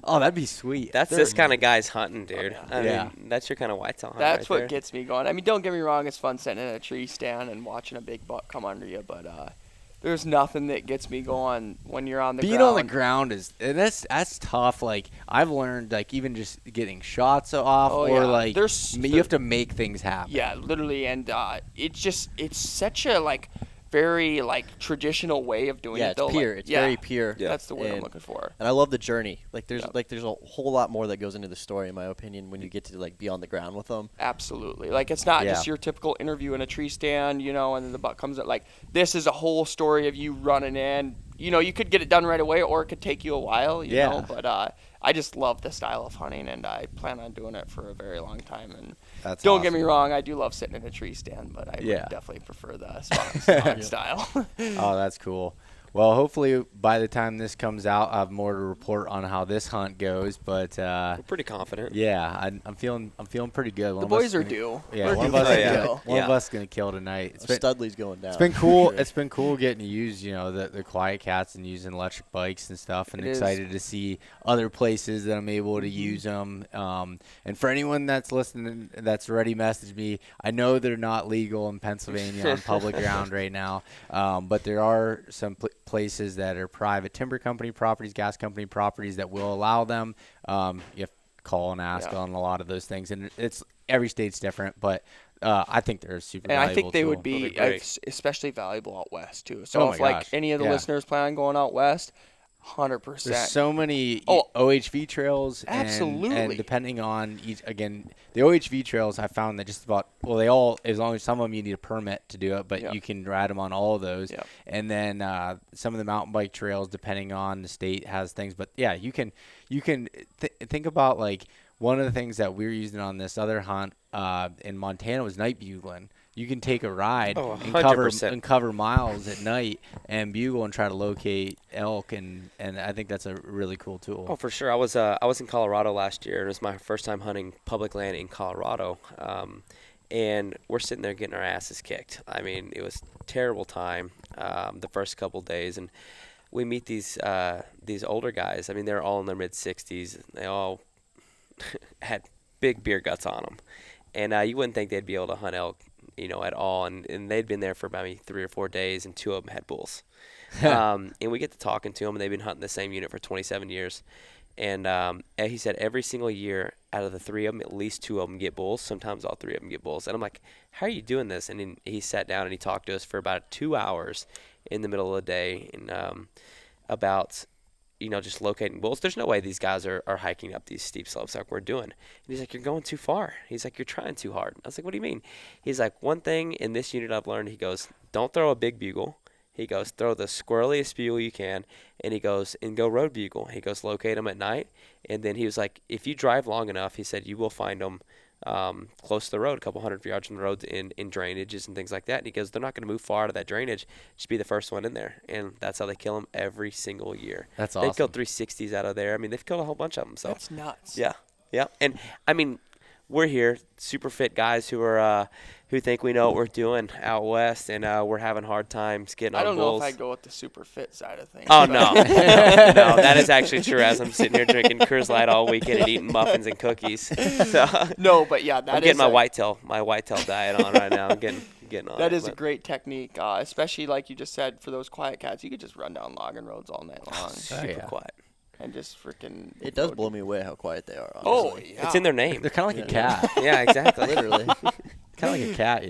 [SPEAKER 2] Oh, that'd be sweet.
[SPEAKER 3] That's this kind of guy's hunting, dude. I
[SPEAKER 2] Yeah.
[SPEAKER 3] mean, that's your kind of whitetail hunt.
[SPEAKER 4] That's
[SPEAKER 3] right
[SPEAKER 4] what
[SPEAKER 3] there.
[SPEAKER 4] gets me going. I mean, don't get me wrong, it's fun sitting in a tree stand and watching a big buck come under you, but there's nothing that gets me going when you're on the
[SPEAKER 2] Being
[SPEAKER 4] ground.
[SPEAKER 2] on the ground that's tough. Like, I've learned, like, even just getting shots off,
[SPEAKER 4] Oh,
[SPEAKER 2] or
[SPEAKER 4] yeah.
[SPEAKER 2] like
[SPEAKER 4] There's-
[SPEAKER 2] you have to make things happen.
[SPEAKER 4] Yeah, literally, and it's such a like very like traditional way of doing it.
[SPEAKER 5] It's pure. It's very pure.
[SPEAKER 4] Yeah. That's the word I'm
[SPEAKER 5] And-
[SPEAKER 4] looking for.
[SPEAKER 5] And I love the journey. Like there's
[SPEAKER 4] Yep.
[SPEAKER 5] like there's a whole lot more that goes into the story, in my opinion, when you get to like be on the ground with them.
[SPEAKER 4] Absolutely. Like it's not just your typical interview in a tree stand, and then the buck comes out. Like this is a whole story of you running in. You could get it done right away, or it could take you a while. You know, but I just love the style of hunting, and I plan on doing it for a very long time. And don't get me wrong, I do love sitting in a tree stand, but I would definitely prefer the spot style.
[SPEAKER 2] Oh, that's cool. Well, hopefully by the time this comes out, I have more to report on how this hunt goes. But
[SPEAKER 3] We're pretty confident.
[SPEAKER 2] yeah, I'm feeling pretty good.
[SPEAKER 4] The boys are due.
[SPEAKER 2] Yeah, one of us gonna kill tonight.
[SPEAKER 5] Studley's going down.
[SPEAKER 2] It's been cool. It's been cool getting to use the QuietKats and using electric bikes and stuff, and excited to see other places that I'm able to use them. And for anyone that's listening, that's already messaged me, I know they're not legal in Pennsylvania on public ground right now, but there are some places that are private timber company properties, gas company properties that will allow them. You have to call and ask on a lot of those things, and it's every state's different, but I think they're super valuable.
[SPEAKER 4] And I think they
[SPEAKER 2] tool.
[SPEAKER 4] would be especially valuable out west too. So if like any of the listeners plan on going out west, 100%.
[SPEAKER 2] There's so many OHV trails.
[SPEAKER 4] Absolutely.
[SPEAKER 2] And depending on the OHV trails, I found that just about, they all, as long as some of them you need a permit to do it, but you can ride them on all of those.
[SPEAKER 4] Yep.
[SPEAKER 2] And then some of the mountain bike trails, depending on the state, has things. But yeah, you can think about like one of the things that we were using on this other hunt in Montana was night bugling. You can take a ride and cover miles at night and bugle and try to locate elk, and I think that's a really cool tool.
[SPEAKER 3] Oh, for sure. I was in Colorado last year. It was my first time hunting public land in Colorado, and we're sitting there getting our asses kicked. I mean, it was a terrible time the first couple days, and we meet these older guys. I mean, they're all in their mid-60s. They all had big beer guts on them, and you wouldn't think they'd be able to hunt elk, at all. And they'd been there for maybe 3 or 4 days, and 2 of them had bulls. And we get to talking to them, and they've been hunting the same unit for 27 years. And he said every single year, out of the 3 of them, at least 2 of them get bulls. Sometimes all 3 of them get bulls. And I'm like, how are you doing this? And he sat down and he talked to us for about 2 hours in the middle of the day, and about just locating bulls. There's no way these guys are hiking up these steep slopes like we're doing. And he's like, you're going too far. He's like, you're trying too hard. I was like, what do you mean? He's like, one thing in this unit I've learned, he goes, don't throw a big bugle. He goes, throw the squirreliest bugle you can. And he goes, and go road bugle. He goes, locate them at night. And then he was like, if you drive long enough, he said, you will find them close to the road, a couple hundred yards from the road in drainages and things like that. And he goes, they're not going to move far out of that drainage. Just be the first one in there. And that's how they kill them every single year.
[SPEAKER 2] That's awesome.
[SPEAKER 3] They killed 360s out of there. I mean, they've killed a whole bunch of them. So
[SPEAKER 4] that's nuts.
[SPEAKER 3] Yeah. Yeah. And I mean, we're here, super fit guys who think we know what we're doing out west, and we're having hard times getting on bulls.
[SPEAKER 4] I don't know if I'd go with the super fit side of things.
[SPEAKER 3] Oh, no. No, that is actually true, as I'm sitting here drinking Coors Light all weekend and eating muffins and cookies. So,
[SPEAKER 4] no, but yeah,
[SPEAKER 3] I'm getting my whitetail diet on right now. I'm getting on
[SPEAKER 4] that is a great technique, especially like you just said, for those QuietKats. You could just run down logging roads all night long.
[SPEAKER 3] Super quiet.
[SPEAKER 4] And just freaking.
[SPEAKER 5] It does blow me away how quiet they are. Honestly.
[SPEAKER 4] Oh, yeah.
[SPEAKER 3] It's in their name.
[SPEAKER 2] They're kind of like a cat.
[SPEAKER 3] Yeah, exactly.
[SPEAKER 5] Literally.
[SPEAKER 2] Kind of like a cat,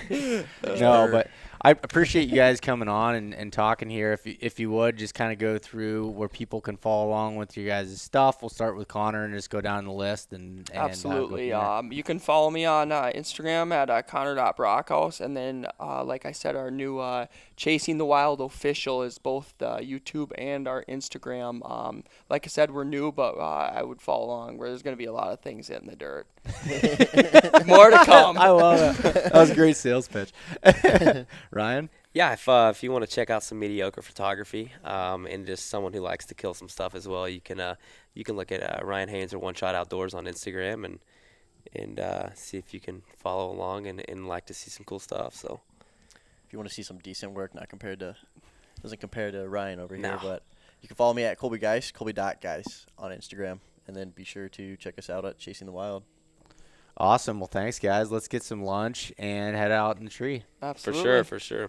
[SPEAKER 3] Yeah.
[SPEAKER 2] No, but I appreciate you guys coming on and talking here. If you would, just kind of go through where people can follow along with your guys' stuff. We'll start with Connor and just go down the list. And
[SPEAKER 4] absolutely. You can follow me on Instagram at Connor.Brockhouse. And then, like I said, our new Chasing the Wild official is both YouTube and our Instagram. Like I said, we're new, but I would follow along where there's going to be a lot of things in the dirt. More to come.
[SPEAKER 2] I love it. That was a great sales pitch. Ryan?
[SPEAKER 3] Yeah, if you want to check out some mediocre photography and just someone who likes to kill some stuff as well, you can look at Ryan Haines or One Shot Outdoors on Instagram and see if you can follow along and like to see some cool stuff. So
[SPEAKER 5] if you want to see some decent work, doesn't compare to Ryan over here,
[SPEAKER 3] No.
[SPEAKER 5] but you can follow me at Colbi Geis, Colbi.Geis on Instagram, and then be sure to check us out at Chasing the Wild.
[SPEAKER 2] Awesome. Well, thanks, guys. Let's get some lunch and head out in the tree.
[SPEAKER 4] Absolutely.
[SPEAKER 3] For sure.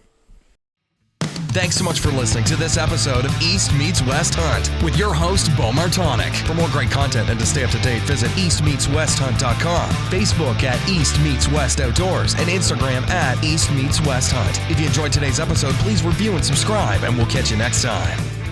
[SPEAKER 1] Thanks so much for listening to this episode of East Meets West Hunt with your host, Beau Martonik. For more great content and to stay up to date, visit eastmeetswesthunt.com, Facebook at East Meets West Outdoors, and Instagram at East Meets West Hunt. If you enjoyed today's episode, please review and subscribe, and we'll catch you next time.